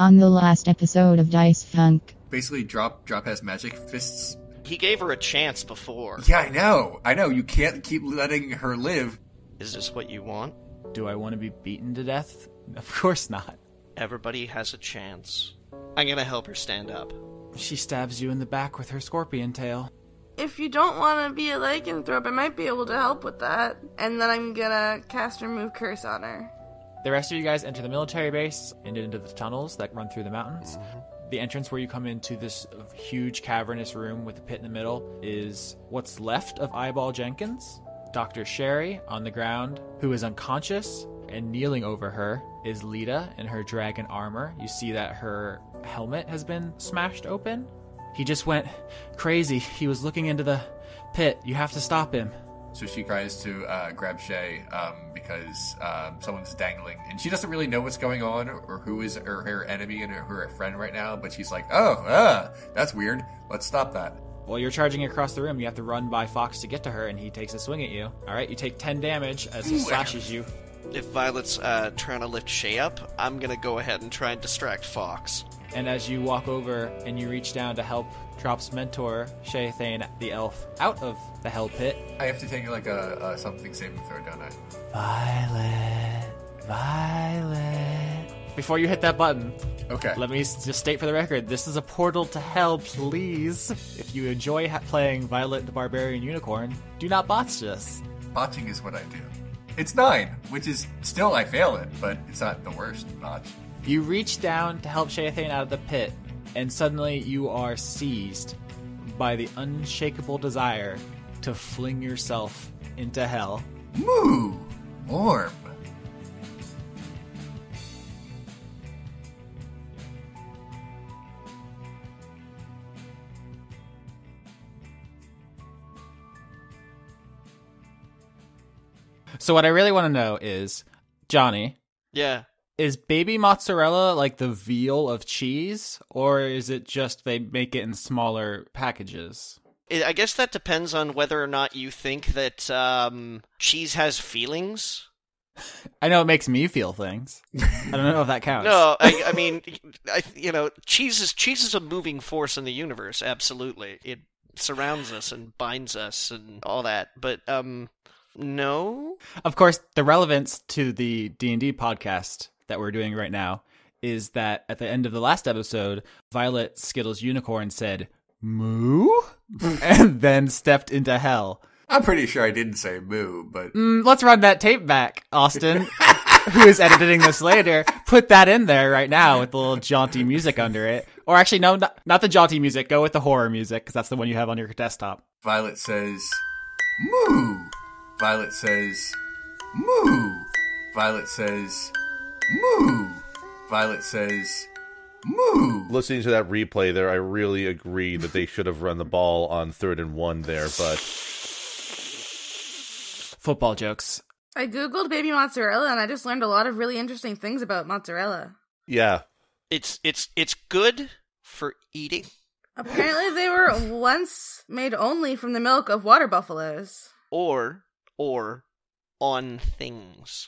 On the last episode of Dice Funk. Basically, Drop has magic fists. He gave her a chance before. Yeah, I know. You can't keep letting her live. Is this what you want? Do I want to be beaten to death? Of course not. Everybody has a chance. I'm gonna help her stand up. She stabs you in the back with her scorpion tail. If you don't want to be a lycanthrope, I might be able to help with that. And then I'm gonna cast Remove Curse on her. The rest of you guys enter the military base and into the tunnels that run through the mountains. The entrance where you come into this huge cavernous room with a pit in the middle is what's left of Eyeball Jenkins. Dr. Sherry on the ground, who is unconscious, and kneeling over her is Lita in her dragon armor. You see that her helmet has been smashed open. He just went crazy. He was looking into the pit. You have to stop him. So she tries to grab Shay because someone's dangling. And she doesn't really know what's going on or who is her enemy and her friend right now. But she's like, that's weird. Let's stop that. While you're charging across the room, you have to run by Fox to get to her, and he takes a swing at you. All right, you take 10 damage as he slashes you. If Violet's trying to lift Shay up, I'm gonna go ahead and try and distract Fox. And as you walk over and you reach down to help Drop's mentor, Shay Thane, the elf, out of the hell pit. I have to take like a something saving throw, don't I? Violet. Before you hit that button, okay. Let me just state for the record, this is a portal to hell, please. If you enjoy playing Violet the Barbarian Unicorn, do not botch this. Botching is what I do. It's 9, which is still, I fail it, but it's not the worst botch. You reach down to help Shayathane out of the pit, and suddenly you are seized by the unshakable desire to fling yourself into hell. Moo! Warm. So what I really want to know is, Johnny. Yeah. Is baby mozzarella like the veal of cheese, or is it just they make it in smaller packages? I guess that depends on whether or not you think that cheese has feelings. I know it makes me feel things. I don't know if that counts. No, I mean, cheese is a moving force in the universe. Absolutely, it surrounds us and binds us and all that. But no. Of course, the relevance to the D&D podcast that we're doing right now is that at the end of the last episode, Violet Skittles Unicorn said, "Moo?" and then stepped into hell. I'm pretty sure I didn't say moo, but... let's run that tape back, Austin, who is editing this later. Put that in there right now with a little jaunty music under it. Or actually, no, not the jaunty music. Go with the horror music, because that's the one you have on your desktop. Violet says, moo. Violet says, moo. Violet says, moo. Violet says, moo. Listening to that replay there, I really agree that they should have run the ball on 3rd and 1 there, but... Football jokes. I googled baby mozzarella and I just learned a lot of really interesting things about mozzarella. Yeah. It's good for eating. Apparently they were once made only from the milk of water buffaloes. Or on things.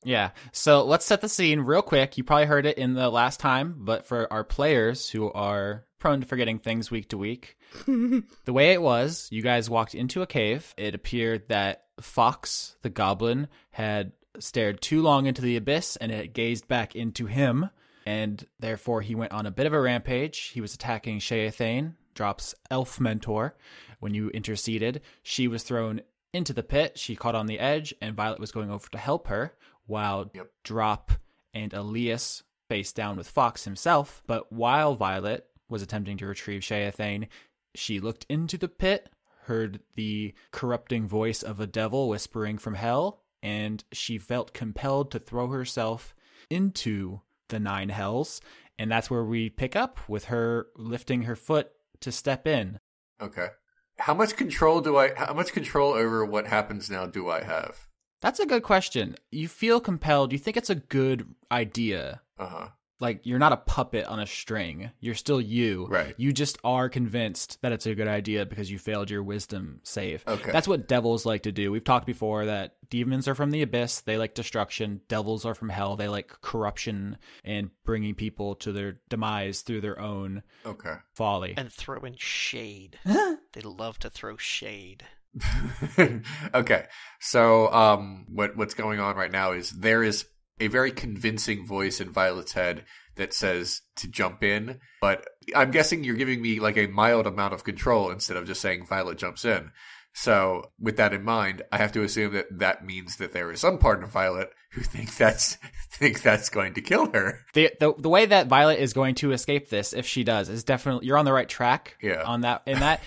Yeah, so let's set the scene real quick. You probably heard it in the last time, but for our players who are prone to forgetting things week to week, the way it was, you guys walked into a cave. It appeared that Fox, the goblin, had stared too long into the abyss and it gazed back into him, and therefore he went on a bit of a rampage. He was attacking Shayathane, Drop's elf mentor. When you interceded, she was thrown into the pit. She caught on the edge, and Violet was going over to help her, while Drop and Alias faced down with Fox himself. But while Violet was attempting to retrieve Shayathane, she looked into the pit, heard the corrupting voice of a devil whispering from hell, and she felt compelled to throw herself into the 9 hells. And that's where we pick up, with her lifting her foot to step in. Okay. How much control over what happens now do I have? That's a good question. You feel compelled. You think it's a good idea. Uh-huh. like, you're not a puppet on a string. You're still you. Right. You just are convinced that it's a good idea because you failed your wisdom save. Okay. That's what devils like to do. We've talked before that demons are from the abyss. They like destruction. Devils are from hell. They like corruption and bringing people to their demise through their own folly. And throwing shade. They love to throw shade. Okay. So what's going on right now is there is a very convincing voice in Violet's head that says to jump in, but I'm guessing you're giving me like a mild amount of control instead of just saying Violet jumps in. So with that in mind, I have to assume that that means that there is some part of Violet who think that's going to kill her. The way that Violet is going to escape this, if she does, is definitely, you're on the right track. Yeah. On that, in that,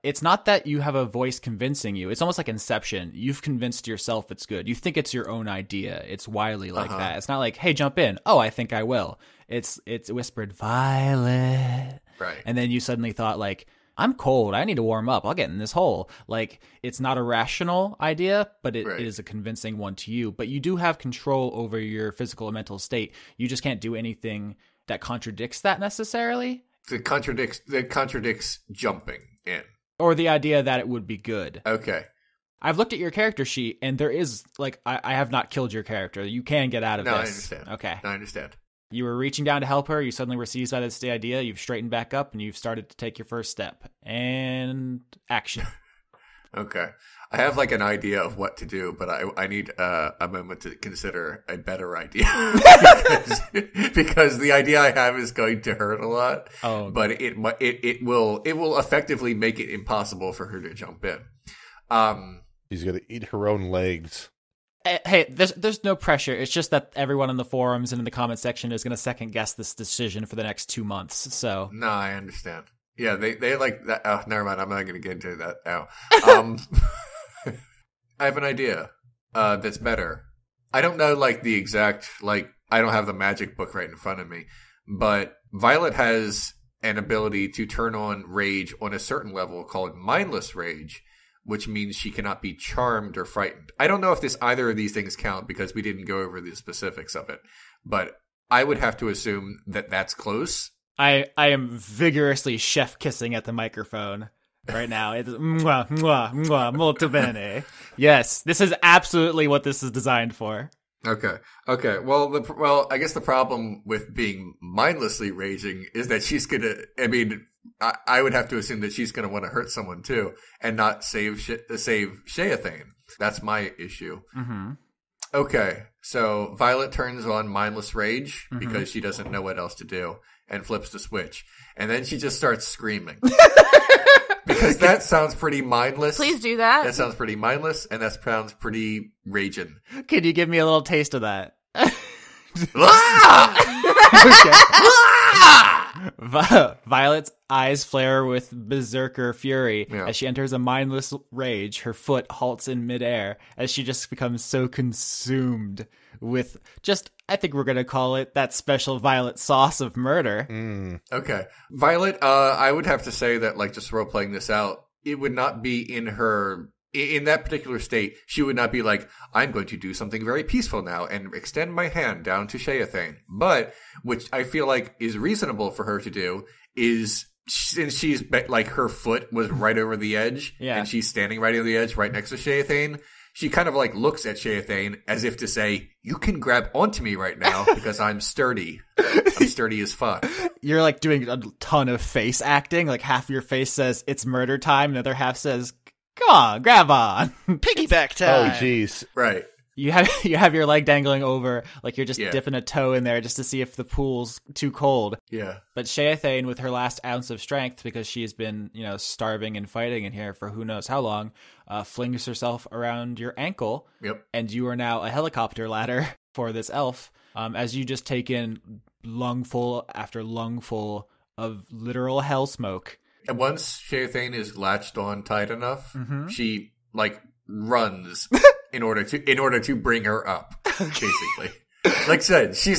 it's not that you have a voice convincing you. It's almost like Inception. You've convinced yourself it's good. You think it's your own idea. It's wily like that. It's not like, hey, jump in. Oh, I think I will. It's whispered, Violet. Right. And then you suddenly thought like, I'm cold. I need to warm up. I'll get in this hole. Like, it's not a rational idea, but it is a convincing one to you. But you do have control over your physical and mental state. You just can't do anything that contradicts that necessarily. That contradicts jumping in. Or the idea that it would be good. Okay. I've looked at your character sheet, and there is, like, I have not killed your character. You can get out of this. I understand. Okay. I understand. You were reaching down to help her. You suddenly were seized by this idea. You've straightened back up, and you've started to take your first step. And action. Okay. I have like an idea of what to do, but I need a moment to consider a better idea. because the idea I have is going to hurt a lot. Oh, but it will effectively make it impossible for her to jump in. She's going to eat her own legs. Hey, there's no pressure. It's just that everyone in the forums and in the comment section is going to second guess this decision for the next 2 months. So no, I understand. Yeah, they like that. Oh, never mind. I'm not going to get into that now. I have an idea that's better. I don't know like the exact like. I don't have the magic book right in front of me, but Violet has an ability to turn on rage on a certain level called mindless rage, which means she cannot be charmed or frightened. I don't know if either of these things count because we didn't go over the specifics of it, but I would have to assume that that's close. I am vigorously chef kissing at the microphone right now. It's mwah, mwah, mwah, molto bene. Yes, this is absolutely what this is designed for. Okay. Well, I guess the problem with being mindlessly raging is that she's gonna. I mean, I would have to assume that she's gonna want to hurt someone too, and not save Sheathane. That's my issue. Mm-hmm. Okay, so Violet turns on mindless rage because she doesn't know what else to do, and flips the switch, and then she just starts screaming. Because that sounds pretty mindless. Please do that. That sounds pretty mindless, and that sounds pretty raging. Can you give me a little taste of that? Violet's eyes flare with berserker fury as she enters a mindless rage. Her foot halts in midair as she just becomes so consumed with just, I think we're going to call it that special Violet sauce of murder. Okay. Violet, I would have to say that, like, just role-playing this out, it would not be in that particular state, she would not be like, I'm going to do something very peaceful now and extend my hand down to Sheathane. But, which I feel like is reasonable for her to do, is since she's, like, her foot was right over the edge, and she's standing right on the edge right next to Sheathane, she kind of, like, looks at Sheathane as if to say, you can grab onto me right now because I'm sturdy. I'm sturdy as fuck. You're, like, doing a ton of face acting. Like, half of your face says, it's murder time, and the other half says, come on, grab on. Piggyback time. Oh, jeez. Right. You have your leg dangling over, like you're just dipping a toe in there just to see if the pool's too cold. Yeah. But Sheathane, with her last ounce of strength, because she's been, starving and fighting in here for who knows how long, flings herself around your ankle. Yep. And you are now a helicopter ladder for this elf, as you just take in lungful after lungful of literal hell smoke. And once Sheathane is latched on tight enough, she, like, runs in order to bring her up, basically. Like I said, she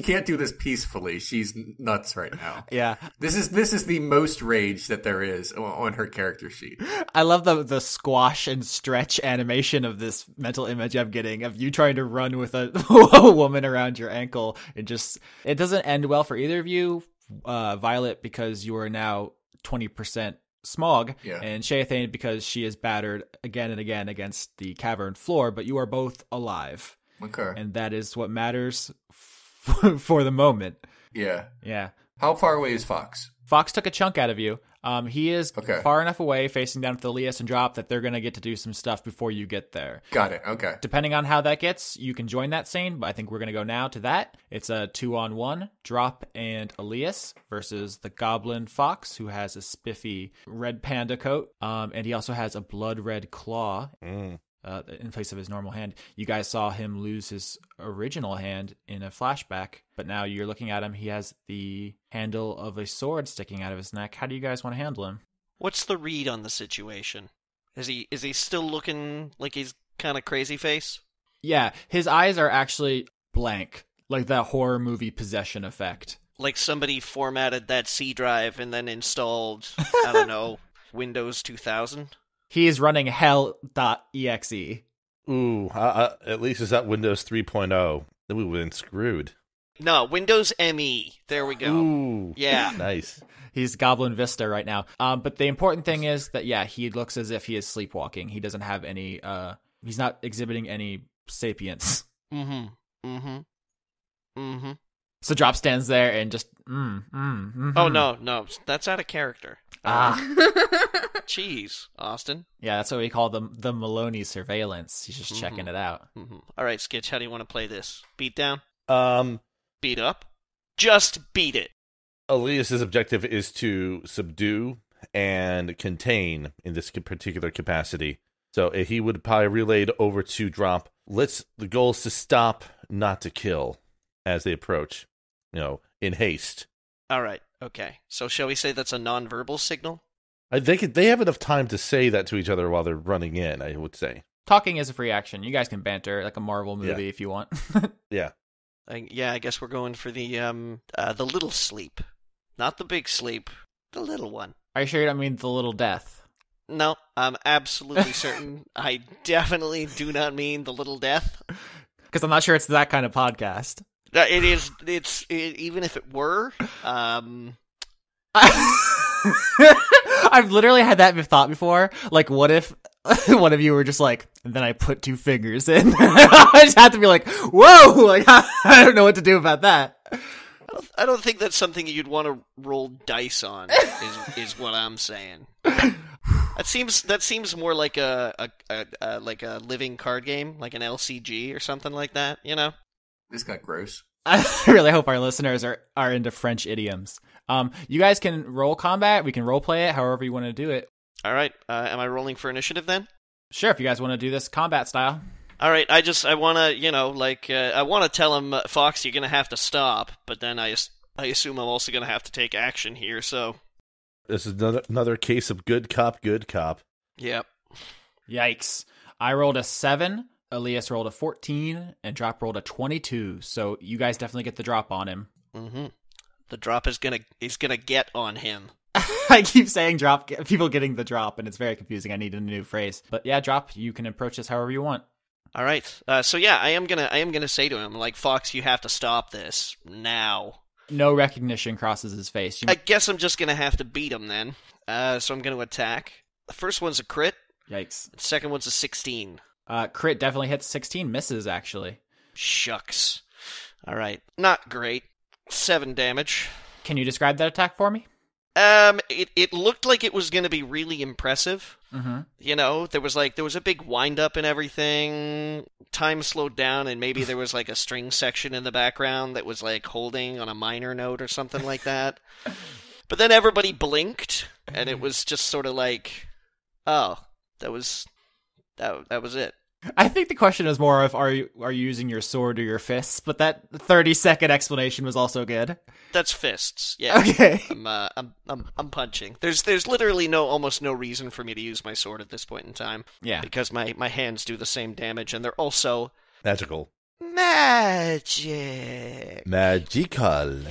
can't do this peacefully. She's nuts right now. Yeah. This is the most rage that there is on her character sheet. I love the squash and stretch animation of this mental image I'm getting of you trying to run with a woman around your ankle. It doesn't end well for either of you, Violet, because you are now 20% smog, and Shaethane because she is battered again and again against the cavern floor, but you are both alive. Okay. And that is what matters for the moment. Yeah. Yeah. How far away is Fox? Fox took a chunk out of you. He is far enough away facing down with Alias and Drop that they're going to get to do some stuff before you get there. Got it. Okay. Depending on how that gets, you can join that scene, but I think we're going to go now to that. It's a 2-on-1, Drop and Alias versus the Goblin Fox, who has a spiffy red panda coat, and he also has a blood red claw. In place of his normal hand. You guys saw him lose his original hand in a flashback, but now you're looking at him. He has the handle of a sword sticking out of his neck. How do you guys want to handle him? What's the read on the situation? Is he still looking like he's kind of crazy face? Yeah, his eyes are actually blank, like that horror movie possession effect. Like somebody formatted that C drive and then installed, I don't know, Windows 2000? He is running hell.exe. Ooh, at least it's that Windows 3.0. Then we would have been screwed. No, Windows ME. There we go. Ooh, yeah. Nice. He's Goblin Vista right now. But the important thing is that, he looks as if he is sleepwalking. He doesn't have any, he's not exhibiting any sapience. So Drop stands there and just, Oh, no, that's out of character. Jeez, Austin. Yeah, that's what we call the Maloney surveillance. He's just checking it out. All right, Skitch, how do you want to play this? Beat down? Beat up? Just beat it. Alias's objective is to subdue and contain in this particular capacity. So he would probably relayed over to Drop. The goal is to stop, not to kill, as they approach, in haste. All right, okay. So shall we say that's a nonverbal signal? They have enough time to say that to each other while they're running in, I would say. Talking is a free action. You guys can banter like a Marvel movie if you want. Yeah. I guess we're going for the little sleep. Not the big sleep, the little one. Are you sure you don't mean the little death? No, I'm absolutely certain. I definitely do not mean the little death. Because I'm not sure it's that kind of podcast. It is. Even if it were. I've literally had that thought before. Like, what if one of you were just like, and then I put 2 fingers in? I just have to be like, whoa! Like, I don't know what to do about that. I don't think that's something you'd want to roll dice on. Is what I'm saying. That seems more like a living card game, like an LCG or something like that. This got gross. I really hope our listeners are into French idioms. You guys can roll combat. We can role play it however you want to do it. All right. Am I rolling for initiative then? Sure, if you guys want to do this combat style. All right. I want to, I want to tell him, Fox, you're going to have to stop. But then I assume I'm also going to have to take action here, so. This is another case of good cop, good cop. Yep. Yikes. I rolled a 7. Alias rolled a 14, and Drop rolled a 22. So you guys definitely get the drop on him. Mm-hmm. The drop is gonna get on him. I keep saying drop, people getting the drop, and it's very confusing. I need a new phrase. But yeah, Drop, you can approach this however you want. All right. So yeah, I am gonna say to him, like, Fox, you have to stop this now. No recognition crosses his face. I guess I'm just gonna have to beat him then. So I'm gonna attack. The first one's a crit. Yikes. The second one's a 16. Crit definitely hits. 16 misses, actually. Shucks. All right. Not great. 7 damage. Can you describe that attack for me? It looked like it was going to be really impressive. Mm-hmm. There was a big wind up and everything. Time slowed down, and maybe there was like a string section in the background that was like holding on a minor note or something like that. But then everybody blinked, and it was just sort of like, oh, that was it. I think the question is more of are you using your sword or your fists, but that 30-second explanation was also good. That's fists. Yeah. Okay. I'm punching. There's literally almost no reason for me to use my sword at this point in time. Yeah. Because my hands do the same damage, and they're also magical. Magic. Magical.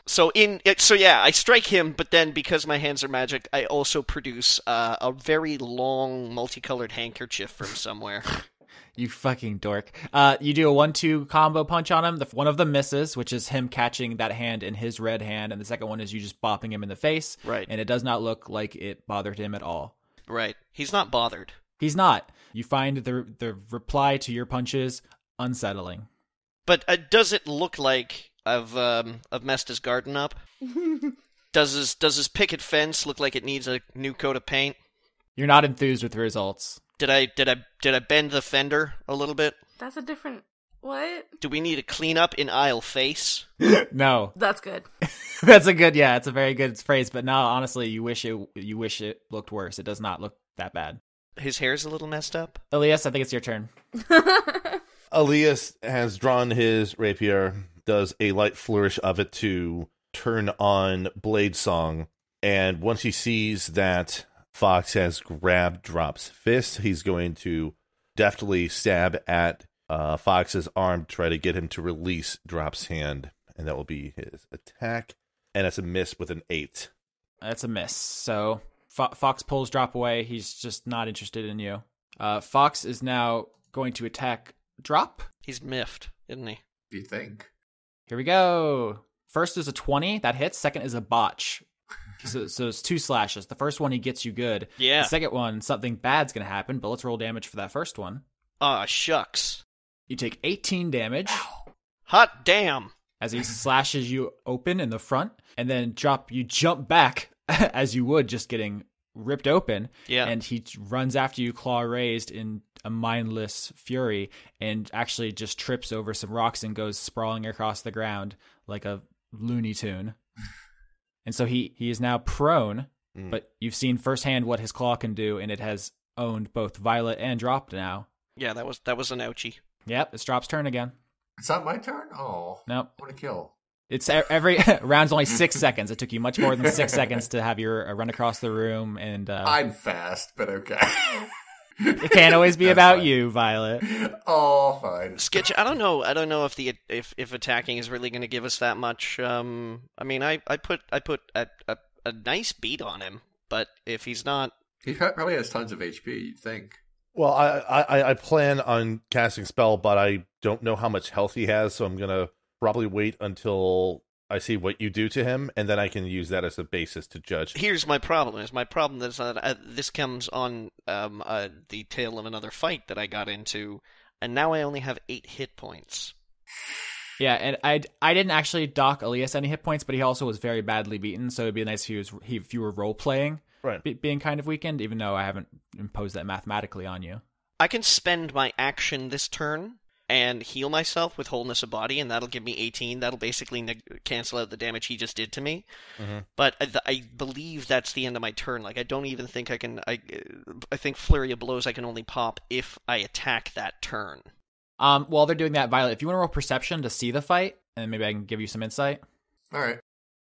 So I strike him, but then because my hands are magic, I also produce a very long, multicolored handkerchief from somewhere. You fucking dork. You do a 1-2 combo punch on him. One of them misses, which is him catching that hand in his red hand, and the second one is you just bopping him in the face. Right. And it does not look like it bothered him at all. Right. He's not bothered. He's not. You find the reply to your punches unsettling. But does it look like I've messed his garden up? Does his picket fence look like it needs a new coat of paint? You're not enthused with the results. Did I bend the fender a little bit? That's a different... What? Do we need a cleanup in aisle face? No. That's good. That's a good, yeah, it's a very good phrase, but no, honestly, you wish it looked worse. It does not look that bad. His hair's a little messed up? Alias, I think it's your turn. Alias has drawn his rapier, does a light flourish of it to turn on Blade Song, and once he sees that Fox has grabbed Drop's fist, he's going to deftly stab at Fox's arm to try to get him to release Drop's hand, and that will be his attack, and it's a miss with an 8. That's a miss, so Fox pulls Drop away. He's just not interested in you. Fox is now going to attack Drop. He's miffed, isn't he? Do you think? Here we go. First is a 20. That hits. Second is a botch. So it's 2 slashes. The first one, he gets you good. Yeah. The second one, something bad's going to happen, but let's roll damage for that first one. Aw, shucks. You take 18 damage. Hot damn. As he slashes you open in the front, and then you jump back as you would, just getting ripped open. Yeah. And he runs after you, claw raised, in a mindless fury, and actually just trips over some rocks and goes sprawling across the ground like a Looney Tune. And so he is now prone, but you've seen firsthand what his claw can do, and it has owned both Violet and Drop now. Yeah, that was an ouchie. Yep, it's Drop's turn again. It's not my turn? Oh. Nope. I want to kill. It's every round's only 6 seconds. It took you much more than 6 seconds to have your run across the room, and I'm fast, but okay. It can't always be That's about fine. you, Violet. Oh, fine. Sketch. I don't know if attacking is really going to give us that much. I mean, I put a nice beat on him, but if he's not, He probably has tons of HP, you'd think. Well, I plan on casting spell, but I don't know how much health he has, so I'm going to probably wait until I see what you do to him, and then I can use that as a basis to judge. here's my problem. Is that this comes on the tail of another fight that I got into, and now I only have 8 hit points. Yeah, and I didn't actually dock Alias any hit points, but he also was very badly beaten, so it'd be nice if you were role-playing, Right. being kind of weakened, even though I haven't imposed that mathematically on you. I can spend my action this turn and heal myself with wholeness of body, and that'll give me 18. That'll basically cancel out the damage he just did to me. Mm-hmm. But I believe that's the end of my turn. Like, I don't even think I can... I think Flurry of Blows I can only pop if I attack that turn. While they're doing that, Violet, if you want to roll Perception to see the fight, and maybe I can give you some insight. All right.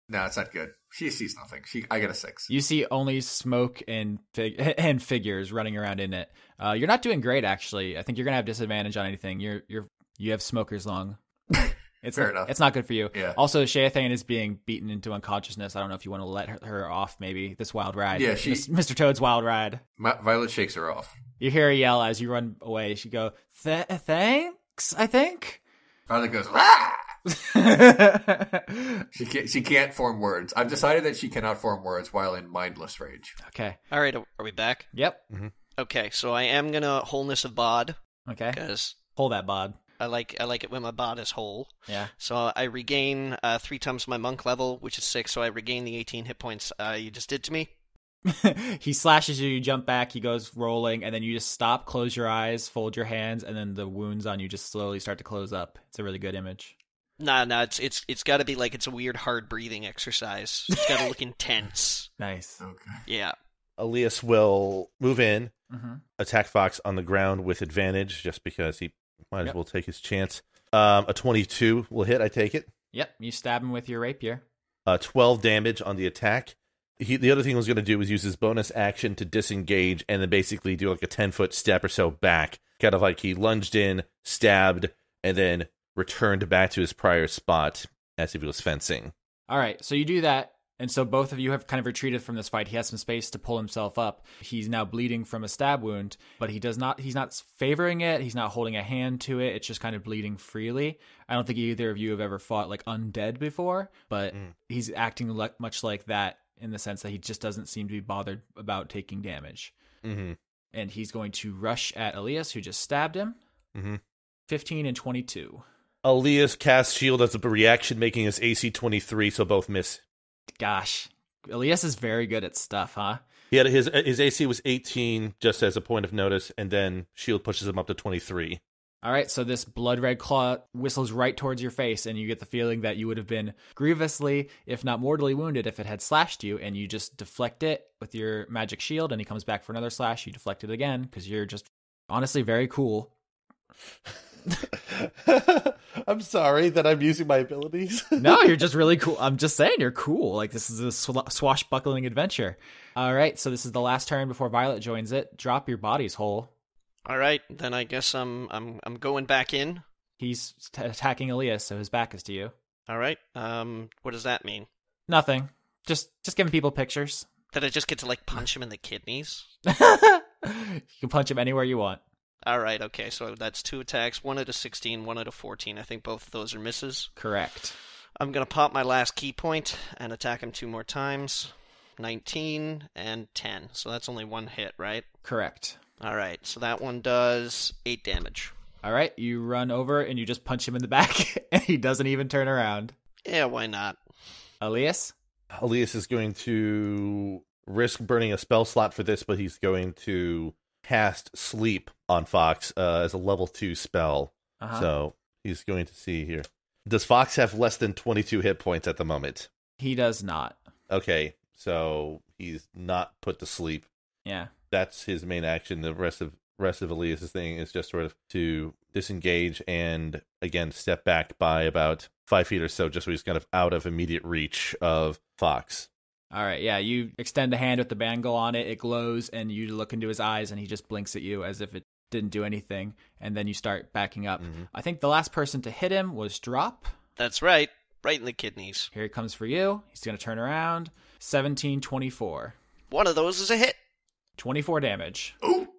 No, it's not good. She sees nothing. I get a 6. You see only smoke and figures running around in it. You're not doing great, actually. I think you're gonna have disadvantage on anything. You have smoker's lung. Fair enough. It's not good for you. Yeah. Also, Shathane is being beaten into unconsciousness. I don't know if you want to let her off, maybe, this wild ride. Yeah, Mr. Toad's wild ride. Violet shakes her off. You hear her yell as you run away. She go, thanks, I think. Violet goes, ah! She can't form words. I've decided that she cannot form words while in mindless rage. Okay. All right, are we back? Yep. Mm-hmm. Okay, so I am gonna Wholeness of Bod, Okay. because Hold that, bod. I like it when my bod is whole. Yeah. So I regain 3 times my monk level, which is 6, so I regain the 18 hit points you just did to me. He slashes you, you jump back, he goes rolling, and then you just stop, close your eyes, fold your hands, and then the wounds on you just slowly start to close up. It's a really good image. Nah, it's got to be like it's a weird hard breathing exercise. It's got to look intense. Nice. Okay. Yeah. Alias will move in, Mm-hmm. attack Fox on the ground with advantage, just because he might as well take his chance. A 22 will hit, I take it. Yep, you stab him with your rapier. 12 damage on the attack. The other thing he was going to do was use his bonus action to disengage and then basically do like a 10-foot step or so back. Kind of like he lunged in, stabbed, and then returned back to his prior spot as if he was fencing. All right, so you do that, and so both of you have kind of retreated from this fight. He has some space to pull himself up. He's now bleeding from a stab wound, but he's not favoring it. He's not holding a hand to it. It's just kind of bleeding freely. I don't think either of you have ever fought like undead before, but he's acting much like that in the sense that he just doesn't seem to be bothered about taking damage. Mm-hmm. And he's going to rush at Alias, who just stabbed him. Mm-hmm. 15 and 22. Alias casts shield as a reaction, making his AC 23, so both miss. Gosh, Alias is very good at stuff, huh? He had his AC was 18, just as a point of notice, and then shield pushes him up to 23. All right, so this blood red claw whistles right towards your face, and you get the feeling that you would have been grievously, if not mortally wounded, if it had slashed you, and you just deflect it with your magic shield, and he comes back for another slash. You deflect it again because you're just honestly very cool. I'm sorry that I'm using my abilities. No, you're just really cool. I'm just saying you're cool. Like, this is a swashbuckling adventure. All right, so this is the last turn before Violet joins it. Drop your bodies whole. All right, then I guess I'm going back in. He's attacking Alias, so his back is to you. All right. What does that mean? Nothing. Just giving people pictures. Did I just get to like punch him in the kidneys? You can punch him anywhere you want. All right, okay, so that's 2 attacks, 1 out of 16, 1 out of 14. I think both of those are misses. Correct. I'm going to pop my last key point and attack him 2 more times. 19 and 10, so that's only 1 hit, right? Correct. All right, so that one does 8 damage. All right, you run over and you just punch him in the back, and he doesn't even turn around. Yeah, why not? Alias? Alias is going to risk burning a spell slot for this, but he's going to cast Sleep on Fox as a level 2 spell. Uh-huh. So he's going to see here. Does Fox have less than 22 hit points at the moment? He does not. Okay, so he's not put to sleep. Yeah. That's his main action. The rest of Elias's thing is just sort of to disengage and again step back by about 5 feet or so, just so he's kind of out of immediate reach of Fox. All right, yeah, you extend a hand with the bangle on it, it glows, and you look into his eyes, and he just blinks at you as if it didn't do anything, and then you start backing up. Mm-hmm. I think the last person to hit him was Drop. That's right, right in the kidneys. Here he comes for you. He's going to turn around. 17-24. One of those is a hit. 24 damage. Ooh.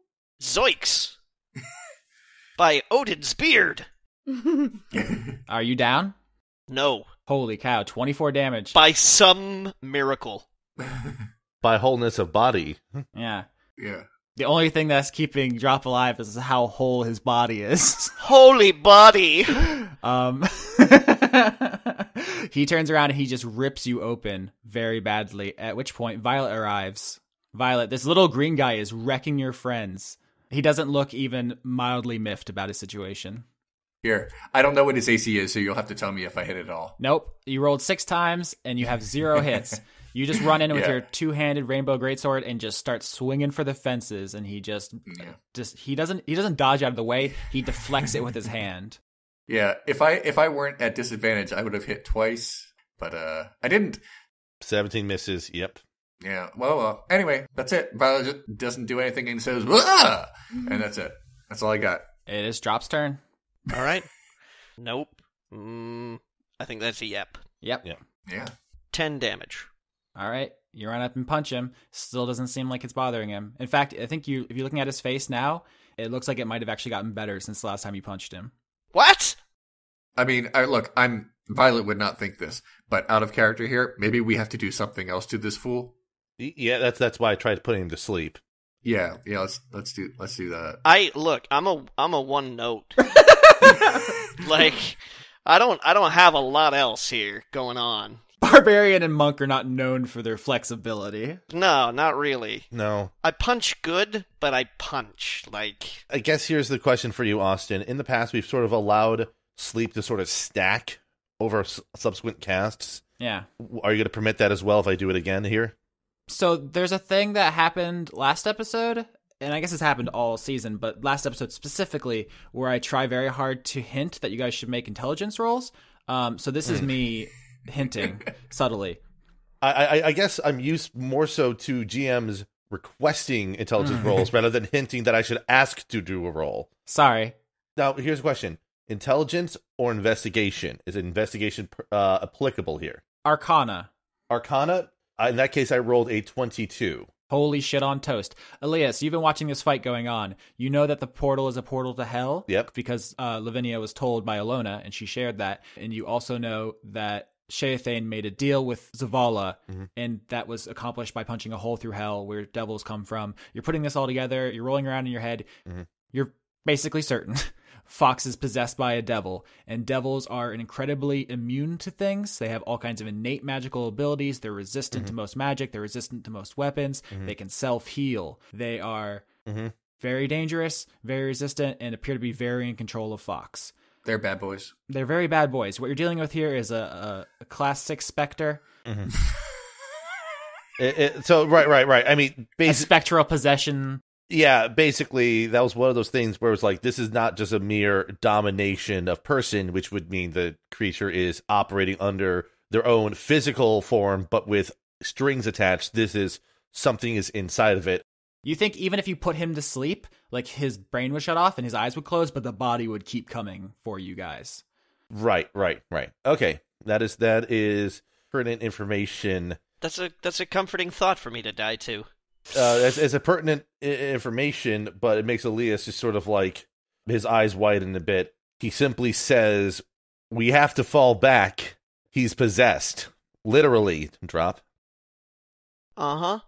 Zoinks! By Odin's beard! Are you down? No. Holy cow, 24 damage. By some miracle. By wholeness of body. Yeah. Yeah. The only thing that's keeping Drop alive is how whole his body is. Holy body! He turns around and he just rips you open very badly, at which point Violet arrives. Violet, this little green guy is wrecking your friends. He doesn't look even mildly miffed about his situation. Here, I don't know what his AC is, so you'll have to tell me if I hit it all. Nope. You rolled 6 times and you have 0 hits. You just run in with Yeah. your 2-handed rainbow greatsword and just start swinging for the fences, and he just he doesn't dodge out of the way. He deflects it with his hand. Yeah, if I weren't at disadvantage, I would have hit twice, but I didn't. 17 misses, yep. Yeah, well, anyway, that's it. Violet doesn't do anything and says, "Wah!" And that's it. That's all I got. It is Drop's turn. All right. Nope. I think that's a yep. Yep. Yeah. 10 damage. All right. You run up and punch him. Still doesn't seem like it's bothering him. In fact, I think if you're looking at his face now, it looks like it might have actually gotten better since the last time you punched him. What? I mean, Violet would not think this, but out of character here, maybe we have to do something else to this fool. Yeah, that's why I tried putting him to sleep. Yeah. Let's do that. I'm a one note. Like, I don't have a lot else here going on. Barbarian and Monk are not known for their flexibility. No, not really. No. I punch good, but I punch. Like, I guess here's the question for you, Austin. In the past, we've sort of allowed sleep to sort of stack over subsequent casts. Yeah. Are you going to permit that as well if I do it again here? So there's a thing that happened last episode, and I guess it's happened all season, but last episode specifically, where I try very hard to hint that you guys should make intelligence rolls. So this is me hinting subtly. I guess I'm used more so to GMs requesting intelligence rolls rather than hinting that I should ask to do a roll. Sorry. Now, here's a question. Intelligence or investigation? Is investigation applicable here? Arcana. Arcana? In that case, I rolled a 22. Holy shit on toast. Elias, you've been watching this fight going on. You know that the portal is a portal to hell? Yep. Because Lavinia was told by Alona, and she shared that. And you also know that Sheathane made a deal with Zavala, and that was accomplished by punching a hole through hell where devils come from. You're putting this all together. You're rolling around in your head. You're basically certain Fox is possessed by a devil, and devils are incredibly immune to things. They have all kinds of innate magical abilities. They're resistant to most magic. They're resistant to most weapons. They can self-heal. They are very dangerous, very resistant, and appear to be very in control of Fox. They're bad boys. They're very bad boys. What you're dealing with here is a class 6 specter. So, right. I mean, A spectral possession. yeah, basically, that was one of those things where it was like, this is not just a mere domination of person, which would mean the creature is operating under their own physical form, but with strings attached. This is something is inside of it. You think even if you put him to sleep, like his brain would shut off and his eyes would close, but the body would keep coming for you guys. Right. Okay, that is pertinent information. That's a comforting thought for me to die to. As a pertinent information, but it makes Elias just sort of like his eyes widen a bit. He simply says, "We have to fall back. He's possessed." Literally, drop. Uh-huh.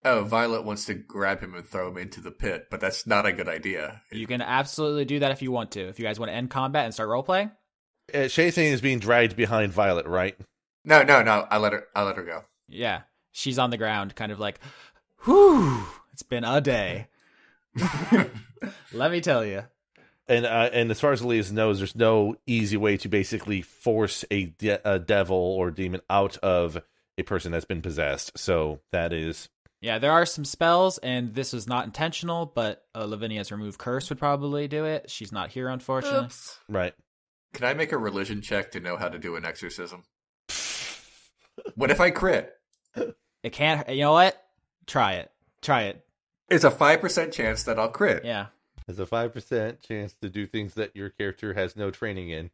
Oh, Violet wants to grab him and throw him into the pit, but that's not a good idea. You can absolutely do that if you want to. If you guys want to end combat and start role-playing. Sheathane is being dragged behind Violet, right? No. I let her go. Yeah. She's on the ground, kind of like, whew, it's been a day. Let me tell you. And as far as Elias knows, there's no easy way to basically force a devil or demon out of a person that's been possessed. So that is... Yeah, there are some spells, and this was not intentional, but Lavinia's remove curse would probably do it. She's not here, unfortunately. Oops. Right. Can I make a religion check to know how to do an exorcism? What if I crit? It can't... You know what? Try it. It's a 5% chance that I'll crit. Yeah. There's a 5% chance to do things that your character has no training in.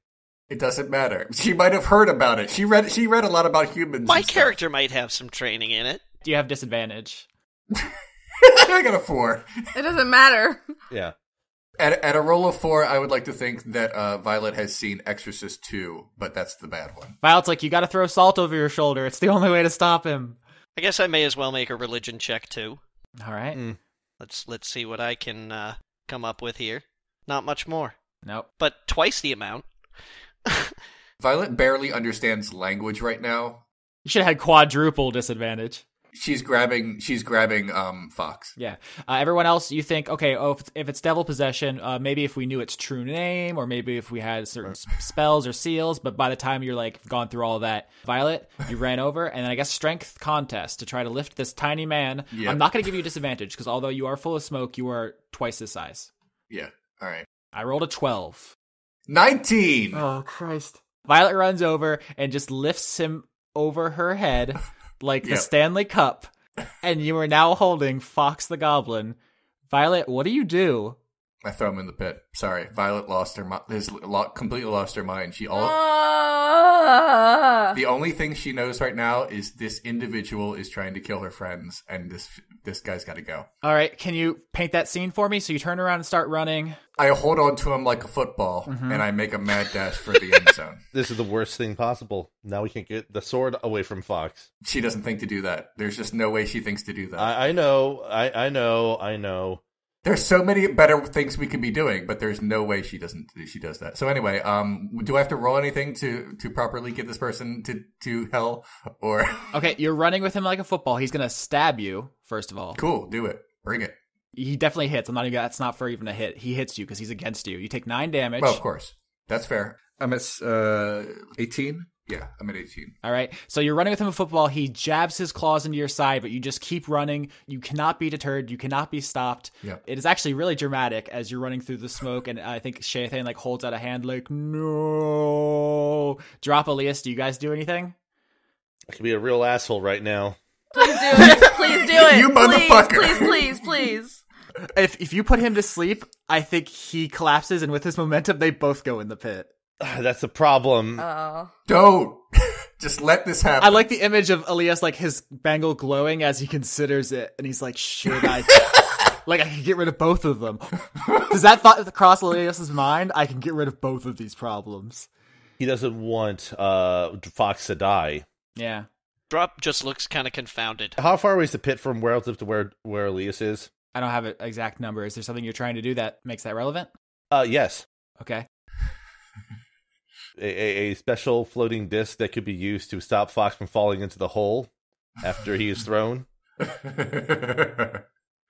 It doesn't matter. She might have heard about it. She read a lot about humans. My character might have some training in it. Do you have disadvantage? I got a 4. It doesn't matter. Yeah. At a roll of 4, I would like to think that Violet has seen Exorcist 2, but that's the bad one. Violet's like, you gotta throw salt over your shoulder. It's the only way to stop him. I guess I may as well make a religion check too. All right. Let's see what I can come up with here. Not much more. Nope. But twice the amount. Violet barely understands language right now. You should have had quadruple disadvantage. She's grabbing Fox. Yeah. Everyone else, you think, okay, if it's devil possession, maybe if we knew its true name, or maybe if we had certain spells or seals, but by the time you're like gone through all of that, Violet, you ran over, and then I guess strength contest to try to lift this tiny man. Yep. I'm not going to give you a disadvantage, because although you are full of smoke, you are twice his size. Yeah, all right. I rolled a 12. 19! Oh, Christ. Violet runs over and just lifts him over her head like the Stanley Cup, and you are now holding Fox the Goblin. Violet, what do you do? I throw him in the pit. Sorry, Violet completely lost her mind. The only thing she knows right now is this individual is trying to kill her friends, and this guy's got to go. All right, can you paint that scene for me? So you turn around and start running. I hold on to him like a football, and I make a mad dash for the end zone. This is the worst thing possible. Now we can get the sword away from Fox. She doesn't think to do that. There's just no way she thinks to do that. I know. There's so many better things we could be doing, but there's no way she does that. So anyway, do I have to roll anything to properly get this person to hell, or? Okay, you're running with him like a football. He's gonna stab you first of all. Cool, do it. Bring it. He definitely hits. That's not for even a hit. He hits you because he's against you. You take 9 damage. Well, of course, that's fair. I'm at 18. Yeah, I'm at 18. All right. So you're running with him a football. He jabs his claws into your side, but you just keep running. You cannot be deterred. You cannot be stopped. Yeah. It is actually really dramatic as you're running through the smoke, and I think Sheathane like holds out a hand like, no. Drop Alias. Do you guys do anything? I could be a real asshole right now. Please do it. Please do it. You motherfucker. Please. If you put him to sleep, I think he collapses, and with his momentum, they both go in the pit. That's a problem. Oh. Don't. Just let this happen. I like the image of Alias, like his bangle glowing as he considers it, and he's like, should I? Like, I can get rid of both of them. Does that thought cross Alias's mind? I can get rid of both of these problems. He doesn't want Fox to die. Yeah. Drop just looks kind of confounded. How far away is the pit from relative to where Alias is? I don't have an exact number. Is there something you're trying to do that makes that relevant? Yes. Okay. A special floating disc that could be used to stop Fox from falling into the hole after he is thrown.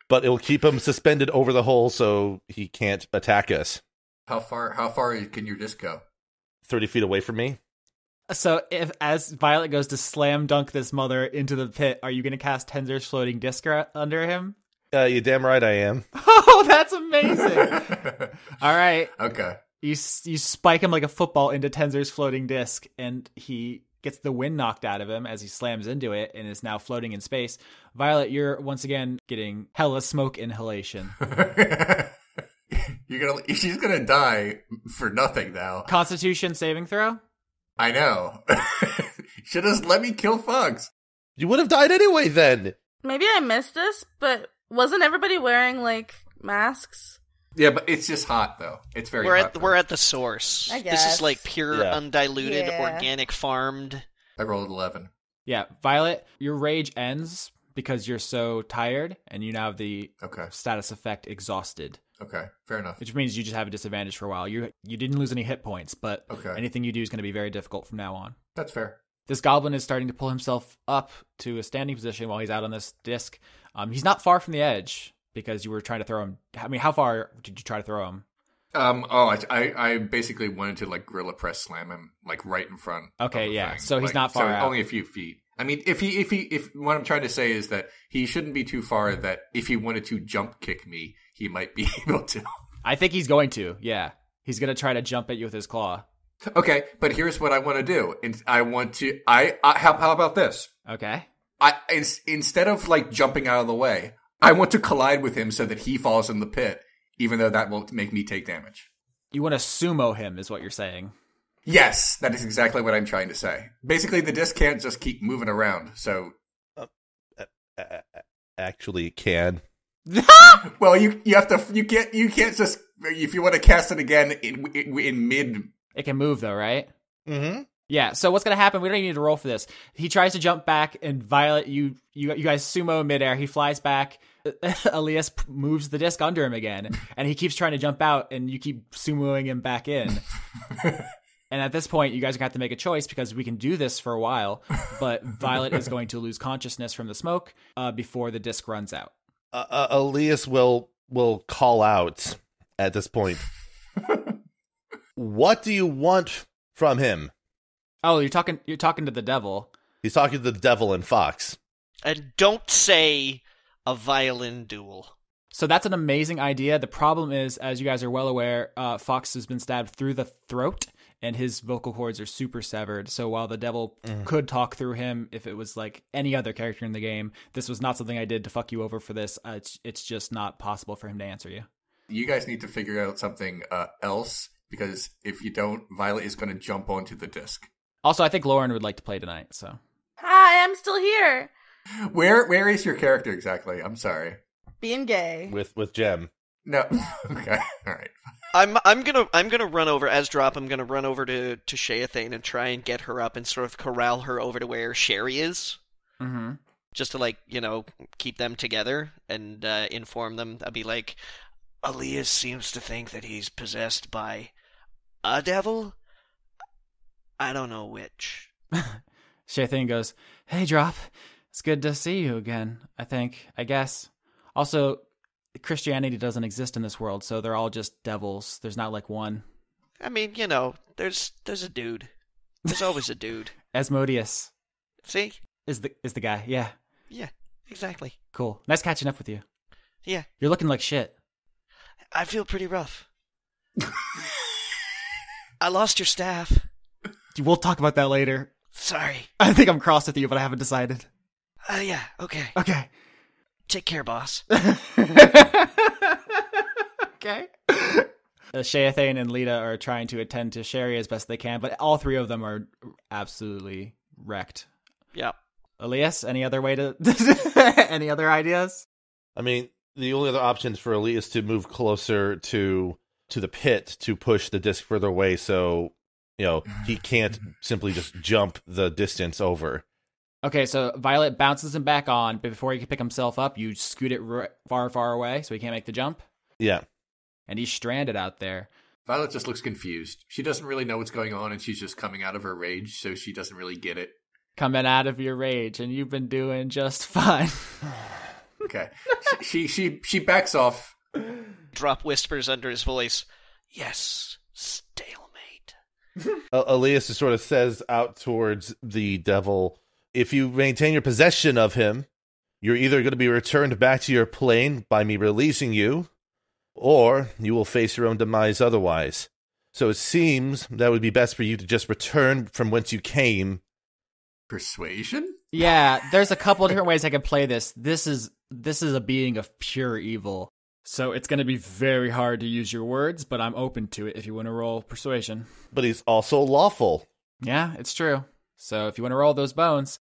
But it will keep him suspended over the hole so he can't attack us. How far can your disc go? 30 feet away from me. So as Violet goes to slam dunk this mother into the pit, are you going to cast Tensor's floating disc under him? You're damn right I am. Oh, that's amazing. All right. Okay. You spike him like a football into Tensor's floating disc, and he gets the wind knocked out of him as he slams into it and is now floating in space. Violet, you're once again getting hella smoke inhalation. She's gonna die for nothing now. Constitution saving throw? I know. Should have let me kill Fox. You would have died anyway then. Maybe I missed this, but wasn't everybody wearing, like, masks? Yeah, but it's just hot, though. It's very hot. We're at the source. I This guess. is like pure, undiluted, Yeah. organic farmed. I rolled 11. Yeah, Violet, your rage ends because you're so tired, and you now have the Okay. status effect exhausted, Okay. Fair enough. which means you just have a disadvantage for a while. You didn't lose any hit points, but Okay. anything you do is going to be very difficult from now on. That's fair. This goblin is starting to pull himself up to a standing position while he's out on this disc. He's not far from the edge because you were trying to throw him. I mean, how far did you try to throw him? I basically wanted to like gorilla press slam him like right in front. Okay, of the yeah. thing. So he's Like, not far out. Only a few feet. I mean, if what I'm trying to say is that he shouldn't be too far. That if he wanted to jump kick me, he might be able to. I think he's going to. Yeah, he's going to try to jump at you with his claw. Okay, but here's what I want to do. I want to. How about this? Okay. Instead of like jumping out of the way, I want to collide with him so that he falls in the pit, even though that won't make me take damage. You want to sumo him, is what you're saying. Yes, that is exactly what I'm trying to say. Basically, the disc can't just keep moving around. So, Actually, it can. well, you have to. You can't just. If you want to cast it again in mid. It can move though, right? Mm-hmm. Yeah, so what's going to happen, we don't even need to roll for this. He tries to jump back, and Violet, you guys sumo in midair. He flies back. Alias moves the disc under him again, and he keeps trying to jump out, and you keep sumoing him back in. And at this point, you guys are going to have to make a choice, because we can do this for a while, but Violet is going to lose consciousness from the smoke before the disc runs out. Alias will call out at this point. What do you want from him? Oh, you're talking to the devil. He's talking to the devil and Fox. And don't say a violin duel. So that's an amazing idea. The problem is, as you guys are well aware, Fox has been stabbed through the throat, and his vocal cords are super severed. So while the devil could talk through him if it was like any other character in the game, this was not something I did to fuck you over for this. It's just not possible for him to answer you. You guys need to figure out something else, because if you don't, Violet is going to jump onto the disc. Also, I think Lauren would like to play tonight, so. Hi, I'm still here. Where is your character exactly? I'm sorry. Being gay. With Jem. No. Okay. All right. I'm gonna run over as Drop. I'm gonna run over to Sheathane and try and get her up and sort of corral her over to where Sherry is. Mm-hmm. Just to keep them together and inform them. I'll be like, Alias seems to think that he's possessed by a devil. I don't know which. Sheathane goes, "Hey, Drop. It's good to see you again, I guess. Also, Christianity doesn't exist in this world, so they're all just devils. There's not like one." I mean, there's a dude. There's always a dude. Asmodeus See? is the guy, yeah. Yeah, exactly. Cool. Nice catching up with you. Yeah. You're looking like shit. I feel pretty rough. I lost your staff. We'll talk about that later. Sorry. I think I'm cross with you, but I haven't decided. Yeah, okay. Okay. Take care, boss. Okay. Shayathane and Lita are trying to attend to Sherry as best they can, but all three of them are absolutely wrecked. Yep. Elias, any other way to... any other ideas? I mean, the only other option for Alias to move closer to the pit to push the disc further away so, he can't simply just jump the distance over. Okay, so Violet bounces him back on, but before he can pick himself up, you scoot it far, far away so he can't make the jump? Yeah. And he's stranded out there. Violet just looks confused. She doesn't really know what's going on, and she's just coming out of her rage, so she doesn't really get it. Coming out of your rage, and you've been doing just fine. Okay. She backs off. Drop whispers under his voice. Yes, stalemate. Elias just sort of says out towards the devil, if you maintain your possession of him, you're either going to be returned back to your plane by me releasing you, or you will face your own demise otherwise. So it seems that would be best for you to just return from whence you came. Persuasion? Yeah, there's a couple of different ways I can play this. This is a being of pure evil. So it's going to be very hard to use your words, but I'm open to it if you want to roll persuasion. But he's also lawful. Yeah, it's true. So if you want to roll those bones.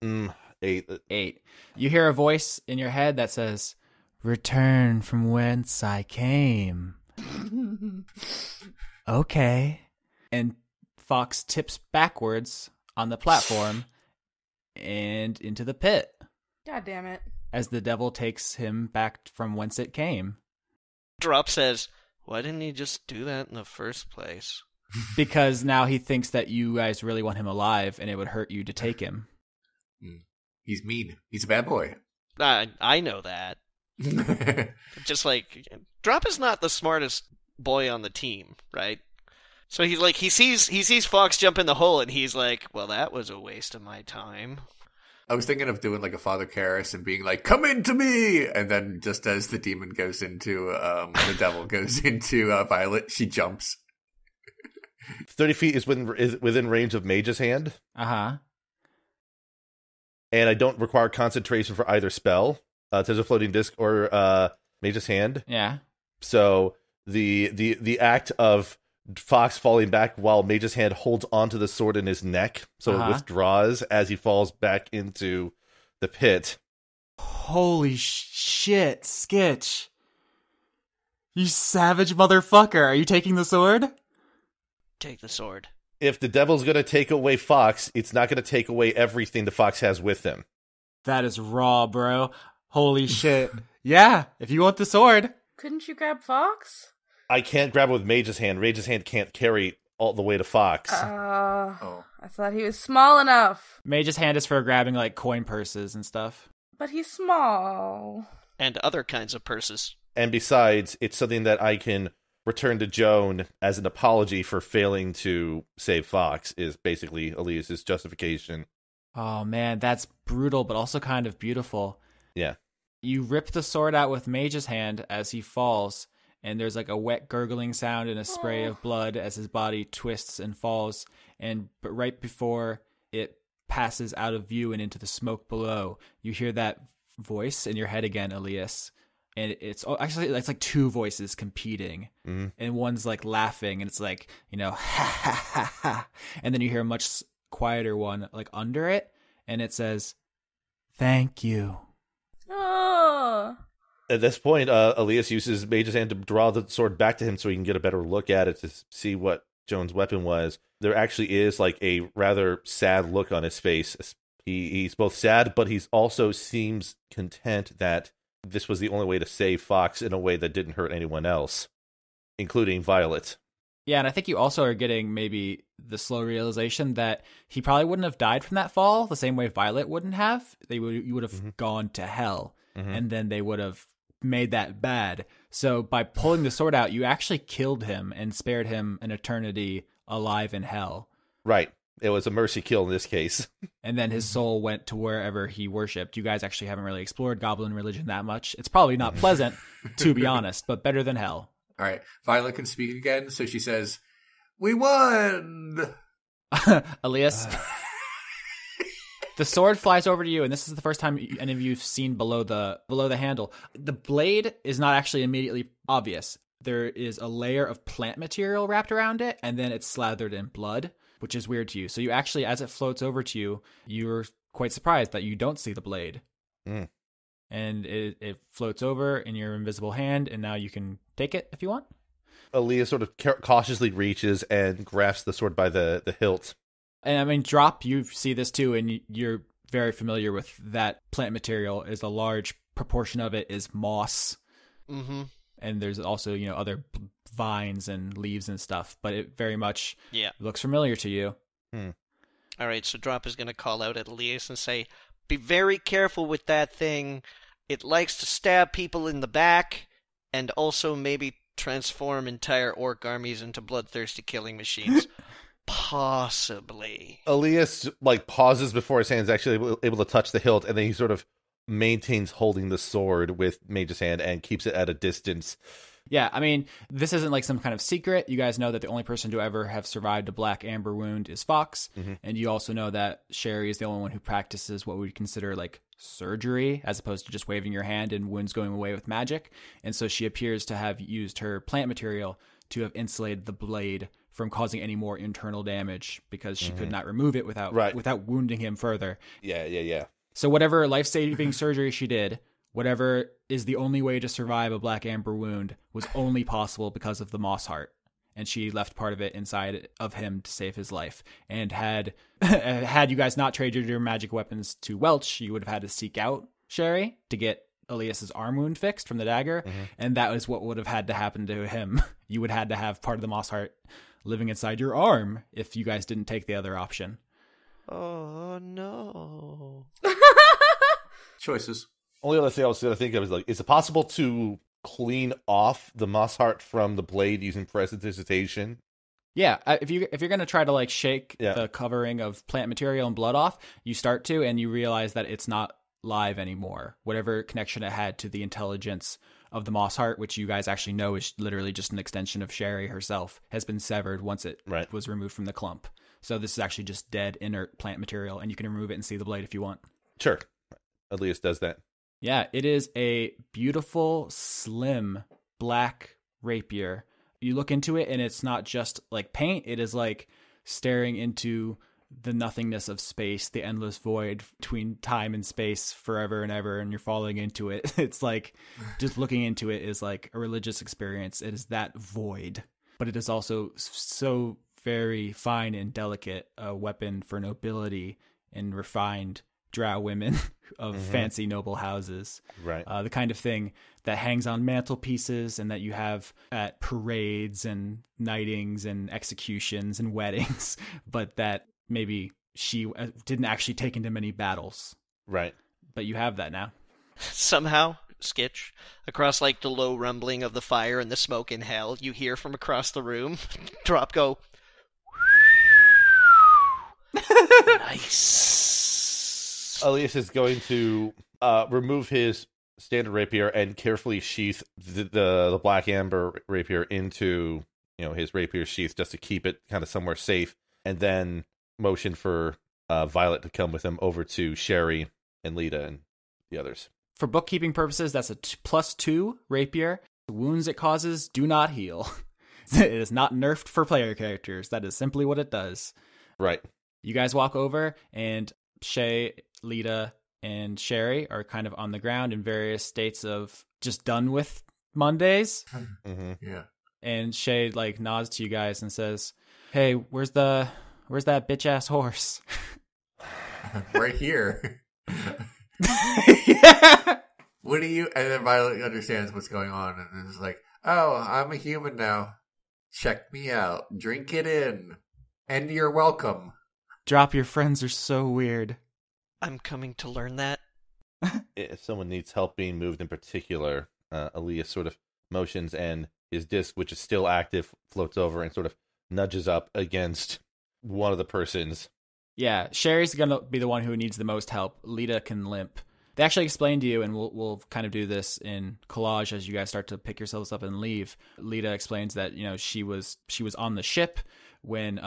8. You hear a voice in your head that says, return from whence I came. Okay. And Fox tips backwards on the platform and into the pit. God damn it. As the devil takes him back from whence it came. Drop says, why didn't he just do that in the first place? Because now he thinks that you guys really want him alive and it would hurt you to take him. He's mean. He's a bad boy. I know that. Just like, Drop is not the smartest boy on the team, right? So he's like, he sees Fox jump in the hole and he's like, well, that was a waste of my time. I was thinking of doing like a Father Karras and being like, come into me! And then just as the demon goes into, the devil goes into Violet, she jumps. 30 feet is within range of Mage's Hand. Uh-huh. And I don't require concentration for either spell. There's a floating disc or Mage's Hand. Yeah. So the act of Fox falling back while Mage's Hand holds onto the sword in his neck, so it withdraws as he falls back into the pit. Holy shit, Skitch. You savage motherfucker. Are you taking the sword? Take the sword. If the devil's going to take away Fox, it's not going to take away everything the Fox has with him. That is raw, bro. Holy shit. Yeah, if you want the sword. Couldn't you grab Fox? I can't grab it with Mage's Hand. Mage's Hand can't carry all the way to Fox. I thought he was small enough. Mage's Hand is for grabbing, like, coin purses and stuff. But he's small. And other kinds of purses. And besides, it's something that I can return to Joan as an apology for failing to save Fox, is basically Elias's justification. Oh, man, that's brutal, but also kind of beautiful. Yeah. You rip the sword out with Mage's Hand as he falls, and there's like a wet gurgling sound and a spray of blood as his body twists and falls. But right before it passes out of view and into the smoke below, you hear that voice in your head again, Elias. And it's like two voices competing. Mm-hmm. And one's like laughing, and it's like, ha ha ha ha. And then you hear a much quieter one like under it, and it says, thank you. Oh. At this point, Elias uses Mage's Hand to draw the sword back to him so he can get a better look at it to see what Joan's weapon was. There actually is like a rather sad look on his face. He's both sad, but he's also seems content that this was the only way to save Fox in a way that didn't hurt anyone else, including Violet. Yeah, and I think you also are getting maybe the slow realization that he probably wouldn't have died from that fall the same way Violet wouldn't have. You would have gone to hell, and then they would have made that bad. So by pulling the sword out, you actually killed him and spared him an eternity alive in hell. Right. It was a mercy kill in this case. And then his soul went to wherever he worshipped. You guys actually haven't really explored goblin religion that much. It's probably not pleasant, to be honest, but better than hell. All right. Violet can speak again, so she says, we won! Elias, The sword flies over to you, and this is the first time any of you've seen below the handle. The blade is not actually immediately obvious. There is a layer of plant material wrapped around it, and then it's slathered in blood, which is weird to you. So you actually, as it floats over to you, you're quite surprised that you don't see the blade. Mm. And it floats over in your invisible hand, and now you can take it if you want. Alias sort of cautiously reaches and grasps the sword by the hilt. And I mean, Drop, you see this too, and you're very familiar with that plant material. Is a large proportion of it is moss. Mm-hmm. And there's also, other vines and leaves and stuff, but it very much looks familiar to you. All right, so Drop is going to call out at Alias and say, be very careful with that thing. It likes to stab people in the back and also maybe transform entire orc armies into bloodthirsty killing machines. Possibly. Alias pauses before his hand's actually able to touch the hilt, and then he sort of maintains holding the sword with Mage's hand and keeps it at a distance. Yeah, I mean, this isn't like some kind of secret. You guys know that the only person to ever have survived a black amber wound is Fox. Mm-hmm. And you also know that Sherry is the only one who practices what we would consider like surgery, as opposed to just waving your hand and wounds going away with magic. And so she appears to have used her plant material to have insulated the blade from causing any more internal damage, because she could not remove it without wounding him further. Yeah. So whatever life-saving surgery she did, whatever is the only way to survive a black amber wound, was only possible because of the moss heart. And she left part of it inside of him to save his life. And had you guys not traded your magic weapons to Welch, you would have had to seek out Sherry to get Elias's arm wound fixed from the dagger. Mm-hmm. And that is what would have had to happen to him. You would have had to have part of the moss heart living inside your arm if you guys didn't take the other option. Oh, no. Choices. Only other thing I was going to think of is is it possible to clean off the moss heart from the blade using prestidigitation? Yeah, if you're going to try to shake the covering of plant material and blood off, you start to, and you realize that it's not live anymore. Whatever connection it had to the intelligence of the moss heart, which you guys actually know is literally just an extension of Sherry herself, has been severed once it was removed from the clump. So this is actually just dead, inert plant material, and you can remove it and see the blade if you want. Sure. Alias does that. Yeah, it is a beautiful, slim, black rapier. You look into it, and it's not just like paint. It is like staring into the nothingness of space, the endless void between time and space forever and ever, and you're falling into it. It's like just looking into it is like a religious experience. It is that void, but it is also so very fine and delicate, a weapon for nobility and refined drow women of fancy noble houses. Right. The kind of thing that hangs on mantelpieces and that you have at parades and knightings and executions and weddings, but that maybe she didn't actually take into many battles. Right. But you have that now. Somehow, Skitch, across the low rumbling of the fire and the smoke in hell, you hear from across the room, Drop go, nice. Alias is going to remove his standard rapier and carefully sheath the black amber rapier into his rapier sheath just to keep it kind of somewhere safe, and then motion for Violet to come with him over to Sherry and Lita and the others. For bookkeeping purposes, that's a +2 rapier. The wounds it causes do not heal. It is not nerfed for player characters. That is simply what it does. Right. You guys walk over, and Shay, Lita, and Sherry are kind of on the ground in various states of just done with Mondays. Mm-hmm. Yeah. And Shay nods to you guys and says, "Hey, where's that bitch ass horse?" Right here. Yeah. What do you? And then Violet understands what's going on, and is like, "Oh, I'm a human now. Check me out. Drink it in, and you're welcome." Drop, your friends are so weird. I'm coming to learn that. If someone needs help being moved in particular, Alias sort of motions, and his disc, which is still active, floats over and sort of nudges up against one of the persons. Yeah, Sherry's going to be the one who needs the most help. Lita can limp. They actually explained to you, and we'll kind of do this in collage as you guys start to pick yourselves up and leave. Lita explains that, she was on the ship when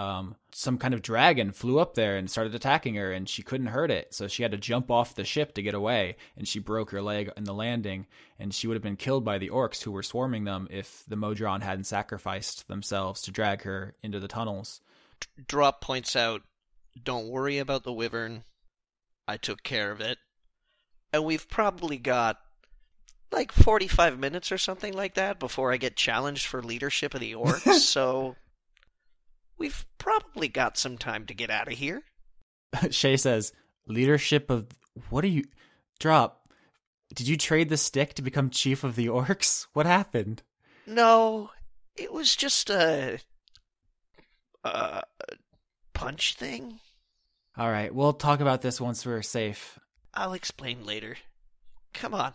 some kind of dragon flew up there and started attacking her, and she couldn't hurt it. So she had to jump off the ship to get away, and she broke her leg in the landing, and she would have been killed by the orcs who were swarming them if the Modron hadn't sacrificed themselves to drag her into the tunnels. Drop points out, don't worry about the wyvern. I took care of it. And we've probably got like 45 minutes or something like that before I get challenged for leadership of the orcs, so we've probably got some time to get out of here. Shay says, leadership of... What are you... Drop. Did you trade the stick to become chief of the orcs? What happened? No, it was just a punch thing. All right, we'll talk about this once we're safe. I'll explain later. Come on.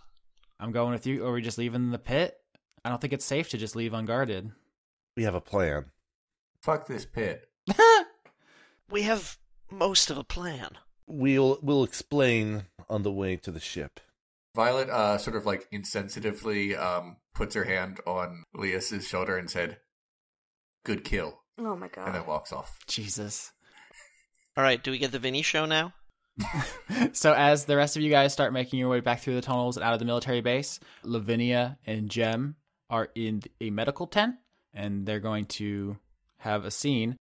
I'm going with you. Or are we just leaving the pit? I don't think it's safe to just leave unguarded. We have a plan. Fuck this pit. We have most of a plan. We'll explain on the way to the ship. Violet sort of like insensitively puts her hand on Elias's shoulder and said, "Good kill." Oh my god. And then walks off. Jesus. All right, do we get the Vinny show now? So as the rest of you guys start making your way back through the tunnels and out of the military base, Lavinia and Jem are in a medical tent, and they're going to have a scene.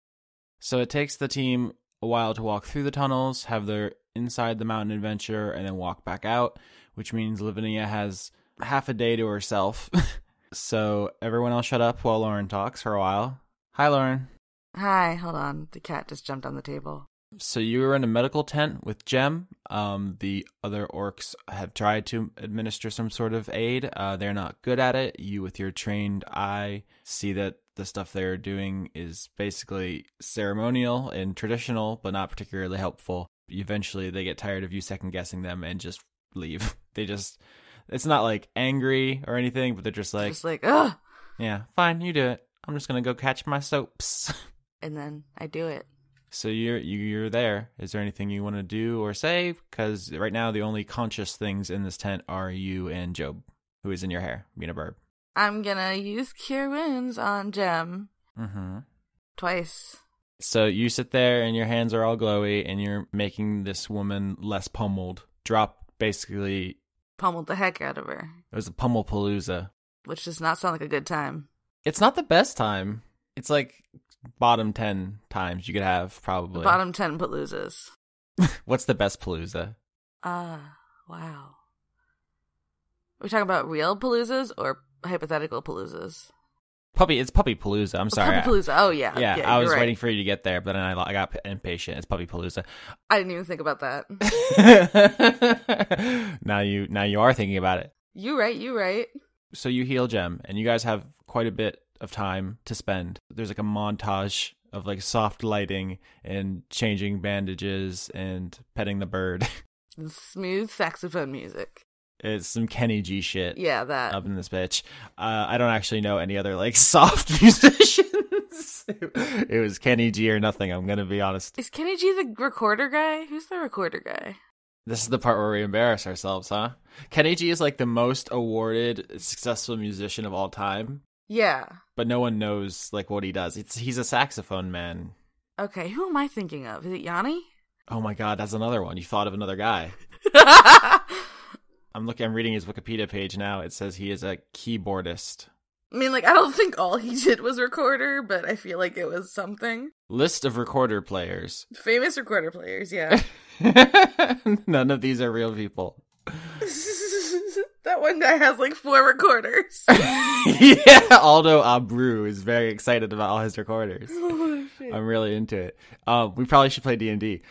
So it takes the team a while to walk through the tunnels, have their inside the mountain adventure, and then walk back out, which means Lavinia has half a day to herself. So everyone else shut up while Lauren talks for a while. Hi, Lauren. Hi, hold on. The cat just jumped on the table. So you were in a medical tent with Jem. The other orcs have tried to administer some sort of aid. They're not good at it. You, with your trained eye, see that the stuff they're doing is basically ceremonial and traditional, but not particularly helpful. Eventually, they get tired of you second-guessing them and just leave. It's not like angry or anything, but they're just like, ugh! Yeah, fine, you do it. I'm just going to go catch my soaps. And then I do it. So you're there. Is there anything you want to do or say? Because right now the only conscious things in this tent are you and Job, who is in your hair, being a bird. I'm gonna use Cure Wounds on Jem. Mm-hmm. Twice. So you sit there and your hands are all glowy and you're making this woman less pummeled. Drop basically... Pummeled the heck out of her. It was a pummel-palooza. Which does not sound like a good time. It's not the best time. It's like... bottom 10 times you could have, probably. Bottom 10 paloozas. What's the best palooza? Wow. Are we talking about real paloozas or hypothetical paloozas? It's Puppy Palooza. I'm sorry. Puppy Palooza. Oh, yeah. Yeah, I was right. waiting for you to get there, but then I got impatient. It's Puppy Palooza. I didn't even think about that. Now you are thinking about it. You right. So you heal Jem, and you guys have quite a bit of time to spend. There's like a montage of like soft lighting and changing bandages and petting the bird. Smooth saxophone music. It's some Kenny G shit. Yeah, that. Up in this bitch. I don't actually know any other like soft musicians. It was Kenny G or nothing, I'm gonna be honest. Is Kenny G the recorder guy? Who's the recorder guy? This is the part where we embarrass ourselves, huh? Kenny G is like the most awarded successful musician of all time. Yeah. But no one knows like what he does. He's a saxophone man. Okay, who am I thinking of? Is it Yanni? Oh my god, that's another one. You thought of another guy. I'm reading his Wikipedia page now. It says he is a keyboardist. I mean, like, I don't think all he did was recorder, but I feel like it was something. List of recorder players. Famous recorder players, yeah. None of these are real people. That one guy has like 4 recorders. Yeah, Aldo Abreu is very excited about all his recorders. Oh, shit. I'm really into it. We probably should play D&D.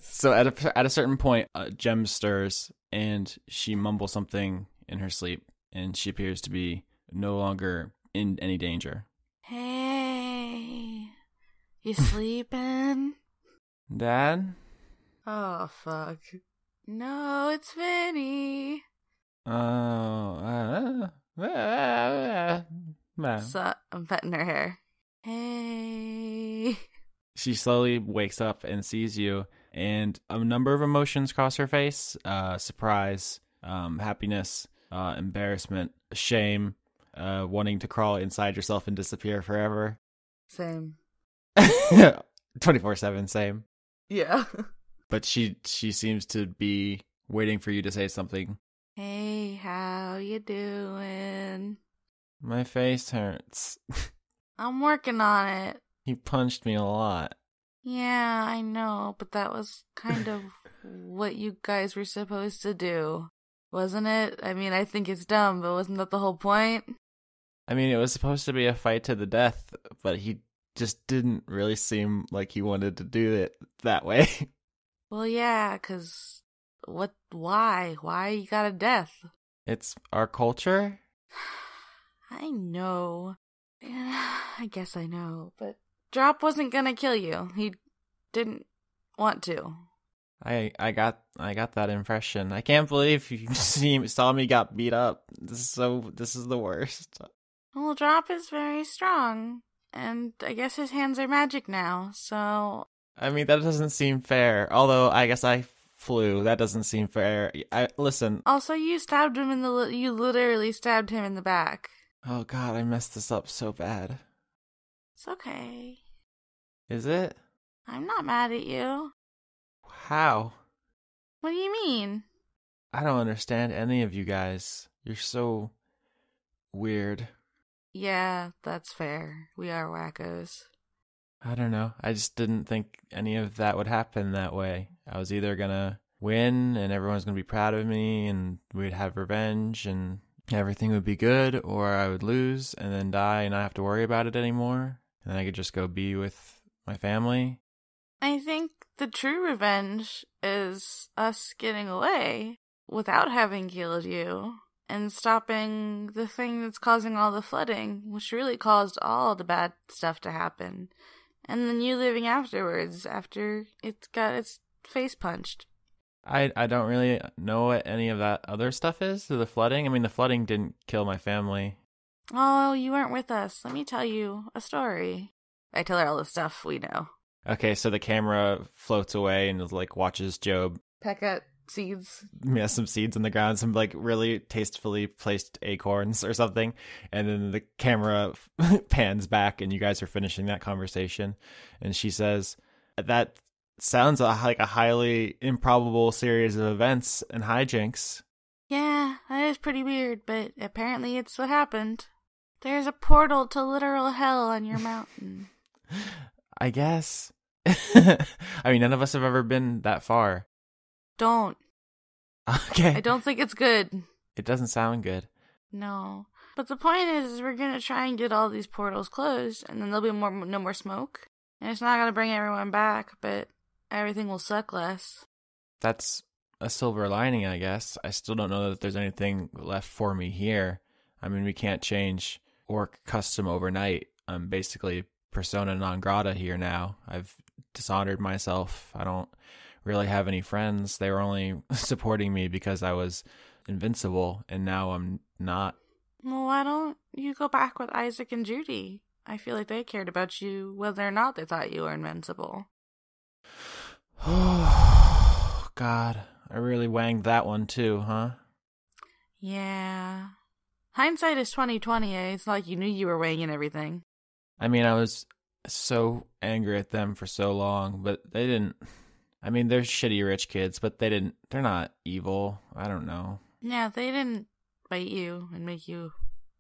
So at a certain point, Jem stirs and she mumbles something in her sleep, and she appears to be no longer in any danger. Hey, you sleeping? Dad? Oh, fuck. No, it's Vinny. Oh, So, I'm petting her hair. Hey. She slowly wakes up and sees you, and a number of emotions cross her face. Surprise, happiness, embarrassment, shame, wanting to crawl inside yourself and disappear forever. Same. 24/7, same. Yeah. But she seems to be waiting for you to say something. Hey, how you doing? My face hurts. I'm working on it. He punched me a lot. Yeah, I know, but that was kind of what you guys were supposed to do, wasn't it? I mean, I think it's dumb, but wasn't that the whole point? I mean, it was supposed to be a fight to the death, but he just didn't really seem like he wanted to do it that way. Well, yeah, 'cause why? Why you got a death? It's our culture. I know. Yeah, I guess I know, but Drop wasn't gonna kill you. He didn't want to. I got that impression. I can't believe you saw me got beat up. This is the worst. Well, Drop is very strong, and I guess his hands are magic now, so... I mean, that doesn't seem fair. Although, I guess I flew. That doesn't seem fair. Listen. Also, you stabbed him you literally stabbed him in the back. Oh god, I messed this up so bad. It's okay. Is it? I'm not mad at you. How? What do you mean? I don't understand any of you guys. You're so weird. Yeah, that's fair. We are wackos. I don't know. I just didn't think any of that would happen that way. I was either gonna win and everyone's gonna be proud of me and we'd have revenge and everything would be good, or I would lose and then die and not have to worry about it anymore. And then I could just go be with my family. I think the true revenge is us getting away without having killed you and stopping the thing that's causing all the flooding, which really caused all the bad stuff to happen. And then you living afterwards, after it's got its face punched. I don't really know what any of that other stuff is. The flooding? I mean, the flooding didn't kill my family. Oh, you weren't with us. Let me tell you a story. I tell her all the stuff we know. Okay, so the camera floats away and like watches Job Peck at seeds. Yeah, some seeds on the ground, some like really tastefully placed acorns or something, and then the camera pans back and you guys are finishing that conversation, and she says, "That sounds like a highly improbable series of events and hijinks." Yeah, that is pretty weird, but apparently it's what happened. There's a portal to literal hell on your mountain. I guess. I mean, none of us have ever been that far. Don't. Okay. I don't think it's good. It doesn't sound good. No. But the point is we're going to try and get all these portals closed, and then there'll be no more smoke. And it's not going to bring everyone back, but everything will suck less. That's a silver lining, I guess. I still don't know that there's anything left for me here. I mean, we can't change orc custom overnight. I'm basically persona non grata here now. I've dishonored myself. I don't really have any friends. They were only supporting me because I was invincible, and now I'm not. Well, why don't you go back with Isaac and Judy? I feel like they cared about you whether or not they thought you were invincible. Oh, God. I really wanged that one too, huh? Yeah. Hindsight is 20/20, eh? It's not like you knew you were weighing in everything. I mean, I was so angry at them for so long, but they didn't. I mean, they're shitty rich kids, but they're not evil. I don't know. Yeah, they didn't bite you and make you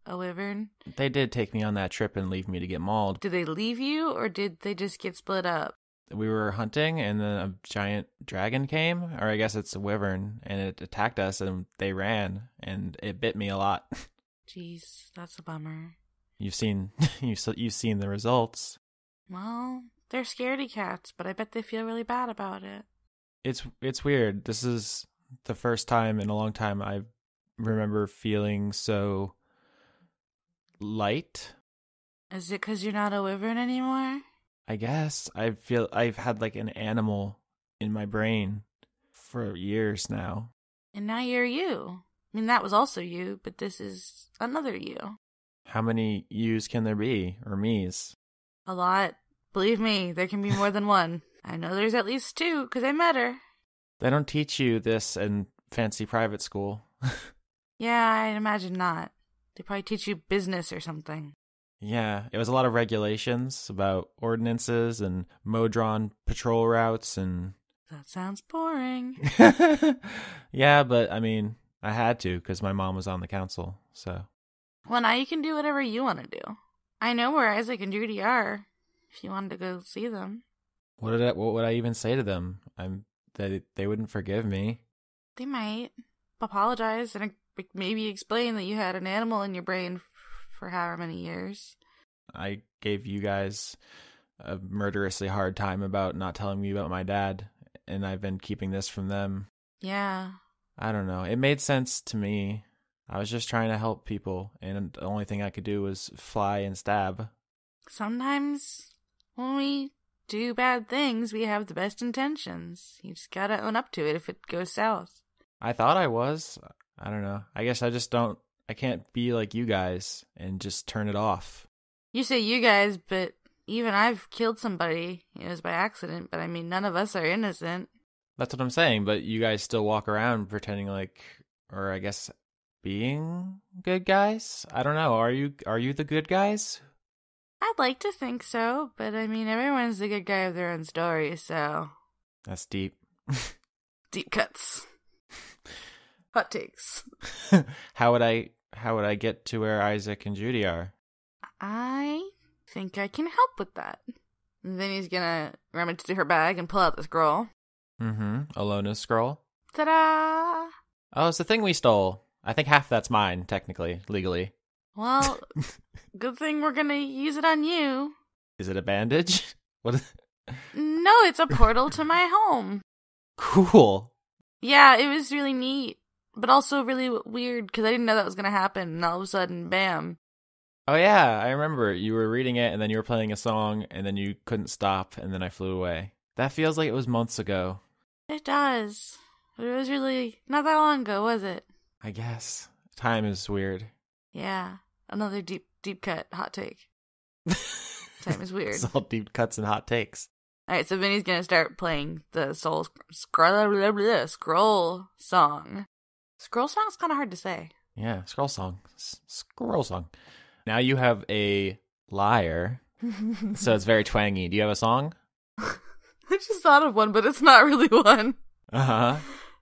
a wyvern. They did take me on that trip and leave me to get mauled. Did they leave you, or did they just get split up? We were hunting, and then a giant dragon came, or I guess it's a wyvern, and it attacked us, and they ran, and it bit me a lot. Jeez, that's a bummer. You've seen the results. Well, they're scaredy cats, but I bet they feel really bad about it. It's weird. This is the first time in a long time I remember feeling so light. Is it because you're not a wyvern anymore? I guess. I feel I've had like an animal in my brain for years now. And now you're you. I mean, that was also you, but this is another you. How many yous can there be, or me's? A lot. Believe me, there can be more than one. I know there's at least two, because I met her. They don't teach you this in fancy private school. Yeah, I'd imagine not. They probably teach you business or something. Yeah, it was a lot of regulations about ordinances and Modron patrol routes and... That sounds boring. Yeah, but I mean, I had to because my mom was on the council, so... Well, now you can do whatever you want to do. I know where Isaac and Judy are, if you wanted to go see them. What would I even say to them? They wouldn't forgive me. They might. Apologize and maybe explain that you had an animal in your brain for however many years. I gave you guys a murderously hard time about not telling me about my dad, and I've been keeping this from them. Yeah. I don't know. It made sense to me. I was just trying to help people, and the only thing I could do was fly and stab. Sometimes when we do bad things, we have the best intentions. You just gotta own up to it if it goes south. I thought I was. I don't know. I guess I can't be like you guys and just turn it off. You say you guys, but even I've killed somebody. It was by accident, but I mean, none of us are innocent. That's what I'm saying, but you guys still walk around pretending like, or I guess being good guys? I don't know. Are you the good guys? I'd like to think so, but I mean, everyone's the good guy of their own story, so... That's deep. Deep cuts. Hot takes. How would I get to where Isaac and Judy are? I think I can help with that. And then he's gonna rummage through her bag and pull out the scroll. Alona's scroll. Ta-da! Oh, it's the thing we stole. I think half that's mine, technically, legally. Well, good thing we're gonna use it on you. Is it a bandage? What? No, it's a portal to my home. Cool. Yeah, it was really neat, but also really weird because I didn't know that was gonna happen, and all of a sudden, bam. Oh yeah, I remember. You were reading it, and then you were playing a song, and then you couldn't stop, and then I flew away. That feels like it was months ago. It does. But it was really not that long ago, was it? I guess. Time is weird. Yeah. Another deep cut hot take. Time is weird. It's all deep cuts and hot takes. Alright, so Vinny's gonna start playing the scroll song. Scroll song's kind of hard to say. Yeah, scroll song. Scroll song. Now you have a lyre, so it's very twangy. Do you have a song? I just thought of one, but it's not really one. Uh-huh.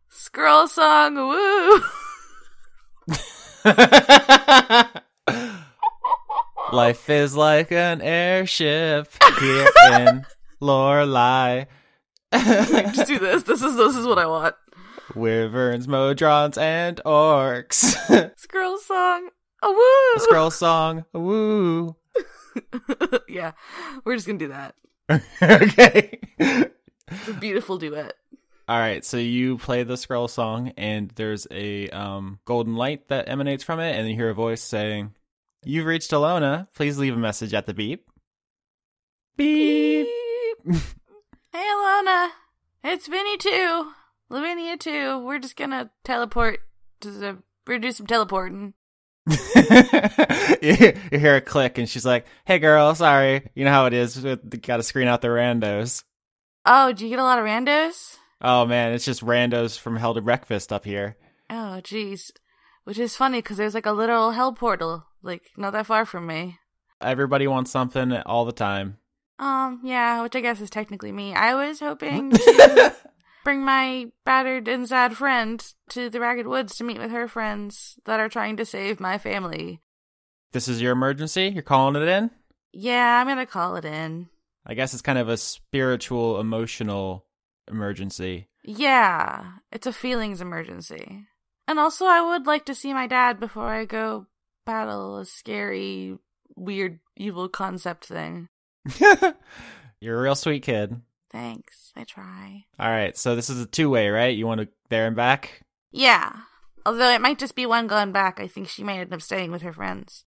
Scroll song, woo! Life is like an airship here in Lorelei. Just do this. This is what I want. Wyverns, modrons, and orcs. Scroll song, a woo! A scroll song, a woo. Yeah, we're just gonna do that. Okay. It's a beautiful duet. All right, so you play the scroll song, and there's a golden light that emanates from it, and you hear a voice saying, "You've reached Alona. Please leave a message at the beep." Beep. Hey, Alona. It's Vinny too. Lavinia too. We're just gonna teleport we're do some teleporting. You hear a click, and she's like, "Hey, girl, sorry. You know how it is. We got to screen out the randos." Oh, do you get a lot of randos? Oh, man, it's just randos from Hell to Breakfast up here. Oh, jeez. Which is funny, because there's like a literal hell portal, like, not that far from me. Everybody wants something all the time. Yeah, which I guess is technically me. I was hoping to bring my battered and sad friend to the Ragged Woods to meet with her friends that are trying to save my family. This is your emergency? You're calling it in? Yeah, I'm gonna call it in. I guess it's kind of a spiritual, emotional emergency. Yeah, it's a feelings emergency. And also, I would like to see my dad before I go battle a scary, weird, evil concept thing. You're a real sweet kid. Thanks, I try. All right, so this is a two-way, right? You want to there and back? Yeah, although it might just be one going back. I think she might end up staying with her friends.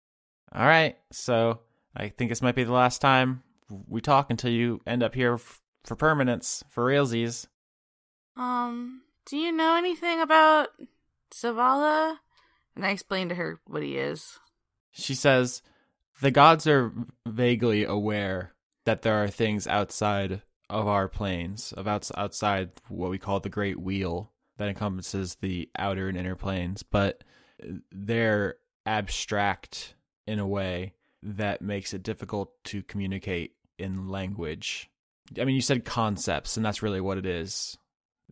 All right, so I think this might be the last time we talk until you end up here for permanence, for realsies. Do you know anything about Zavala? And I explained to her what he is. She says, the gods are vaguely aware that there are things outside of our planes, outside what we call the Great Wheel that encompasses the outer and inner planes, but they're abstract in a way that makes it difficult to communicate in language. I mean, you said concepts, and that's really what it is.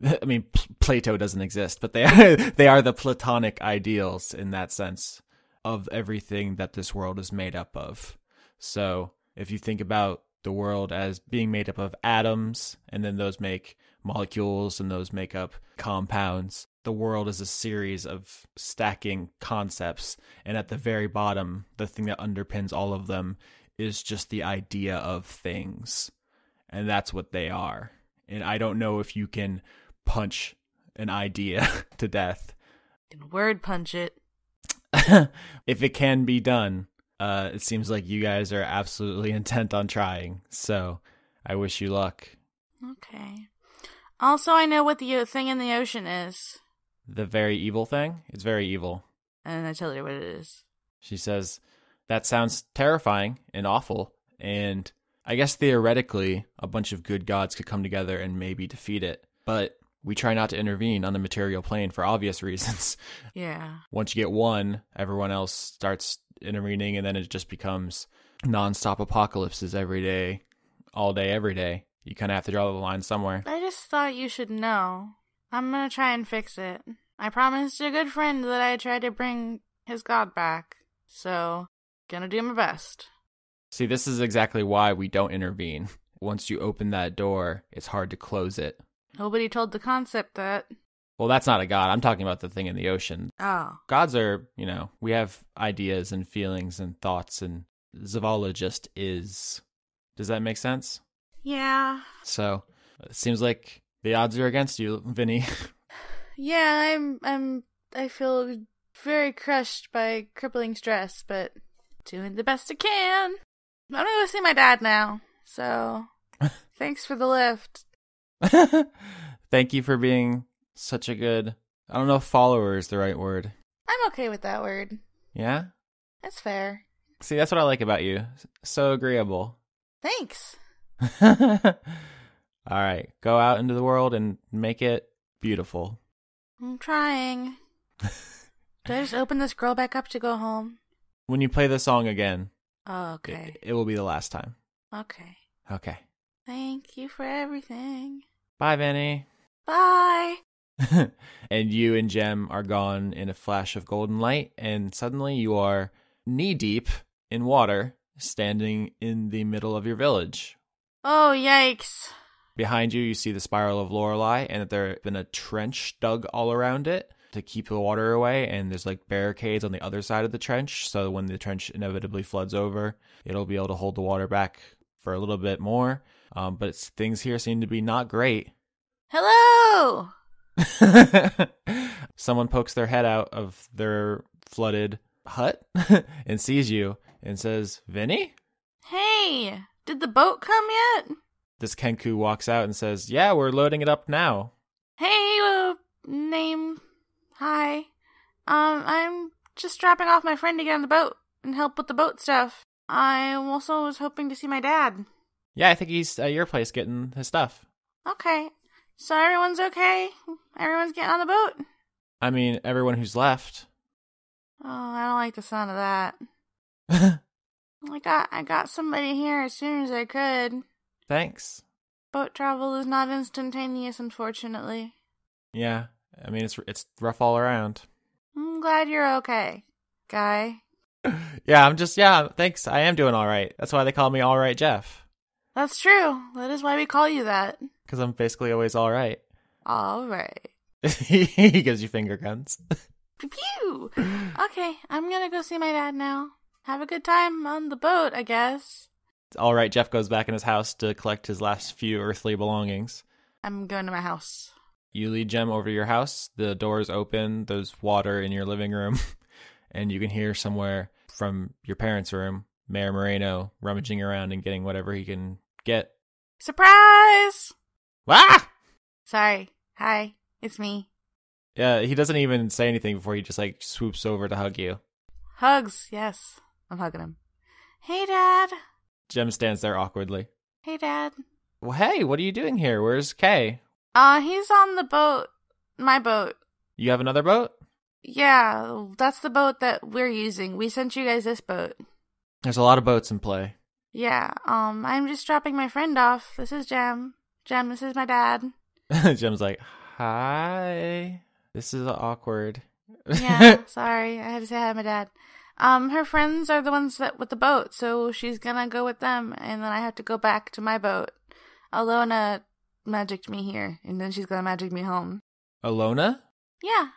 I mean, Plato doesn't exist, but they are the Platonic ideals in that sense of everything that this world is made up of. So if you think about the world as being made up of atoms, and then those make molecules, and those make up compounds, the world is a series of stacking concepts, and at the very bottom, the thing that underpins all of them is just the idea of things. And that's what they are. And I don't know if you can punch an idea to death. You can word punch it. If it can be done, it seems like you guys are absolutely intent on trying. So I wish you luck. Okay. Also, I know what the thing in the ocean is. The very evil thing? It's very evil. And I tell her what it is. She says, that sounds terrifying and awful. And I guess theoretically, a bunch of good gods could come together and maybe defeat it. But we try not to intervene on the material plane for obvious reasons. Yeah. Once you get one, everyone else starts intervening, and then it just becomes nonstop apocalypses every day, all day, every day. You kind of have to draw the line somewhere. I just thought you should know. I'm gonna try and fix it. I promised a good friend that I'd try to bring his god back. So, gonna do my best. See, this is exactly why we don't intervene. Once you open that door, it's hard to close it. Nobody told the concept that. Well, that's not a god. I'm talking about the thing in the ocean. Oh. Gods are, we have ideas and feelings and thoughts, and Zavala just is. Does that make sense? Yeah. So, it seems like the odds are against you, Vinny. Yeah, I feel very crushed by crippling stress, but doing the best I can. I'm gonna go see my dad now, so thanks for the lift. Thank you for being such a good, I don't know if follower is the right word. I'm okay with that word. Yeah? That's fair. See, that's what I like about you. So agreeable. Thanks. All right, go out into the world and make it beautiful. I'm trying. Did I just open this girl back up to go home? When you play the song again, Oh, okay. it will be the last time. Okay. Okay. Thank you for everything. Bye, Vinny. Bye. And you and Jem are gone in a flash of golden light, and suddenly you are knee-deep in water, standing in the middle of your village. Oh, yikes. Behind you, you see the spiral of Lorelei, and that there has been a trench dug all around it to keep the water away, and there's like barricades on the other side of the trench, so when the trench inevitably floods over, it'll be able to hold the water back for a little bit more. But things here seem to be not great. Hello! Someone pokes their head out of their flooded hut and sees you and says, Vinny? Hey, did the boat come yet? This Kenku walks out and says, yeah, we're loading it up now. Hey, name. Hi. I'm just dropping off my friend to get on the boat and help with the boat stuff. I also was hoping to see my dad. Yeah, I think he's at your place getting his stuff. Okay. So everyone's okay? Everyone's getting on the boat? I mean, everyone who's left. Oh, I don't like the sound of that. I got somebody here as soon as I could. Thanks. Boat travel is not instantaneous, unfortunately. Yeah, I mean, it's rough all around. I'm glad you're okay, guy. Yeah, thanks. I am doing all right. That's why they call me All Right Jeff. That's true. That is why we call you that. Because I'm basically always all right. All right. He gives you finger guns. Pew pew! Okay, I'm gonna go see my dad now. Have a good time on the boat, I guess. All right, Jeff goes back in his house to collect his last few earthly belongings. I'm going to my house. You lead Jem over to your house. The door's open. There's water in your living room. And you can hear somewhere from your parents' room, Mayor Moreno rummaging around and getting whatever he can get. Surprise! Ah! Sorry. Hi, it's me. Yeah, he doesn't even say anything before he just swoops over to hug you. Hugs, yes. I'm hugging him. Hey, Dad. Jem stands there awkwardly. Hey, Dad. Well, hey, what are you doing here? Where's Kay? He's on the boat. My boat. You have another boat? Yeah, that's the boat that we're using. We sent you guys this boat. There's a lot of boats in play. Yeah, I'm just dropping my friend off. This is Jem. Jem, this is my dad. Jem's like, hi. This is awkward. Yeah, sorry. I had to say hi to my dad. Her friends are the ones that with the boat, so she's gonna go with them, and then I have to go back to my boat. Alona magicked me here, and then she's gonna magic me home. Alona? Yeah.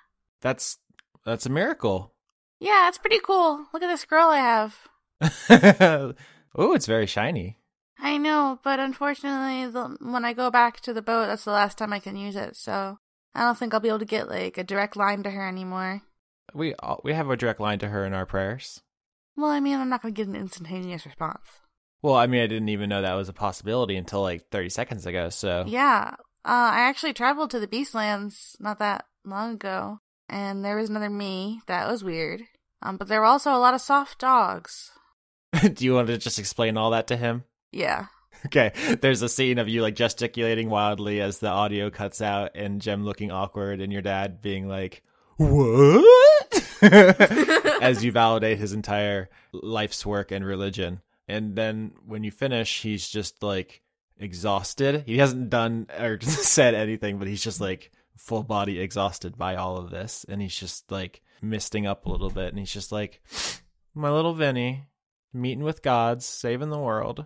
That's a miracle. Yeah, it's pretty cool. Look at this girl I have. Oh, it's very shiny. I know, but unfortunately, when I go back to the boat, that's the last time I can use it, so I don't think I'll be able to get, like, a direct line to her anymore. We have a direct line to her in our prayers. Well, I mean, I'm not going to get an instantaneous response. Well, I mean, I didn't even know that was a possibility until, like, 30 seconds ago, so... Yeah, I actually traveled to the Beastlands not that long ago, and there was another me. That was weird. But there were also a lot of soft dogs. Do you want to just explain all that to him? Yeah. Okay, there's a scene of you, like, gesticulating wildly as the audio cuts out, and Jem looking awkward, and your dad being like, what? As you validate his entire life's work and religion. And then when you finish, he's just, like, exhausted. He hasn't done or said anything, but he's just, like, full body exhausted by all of this. And he's just, like, misting up a little bit. And he's just like, my little Vinny, meeting with gods, saving the world.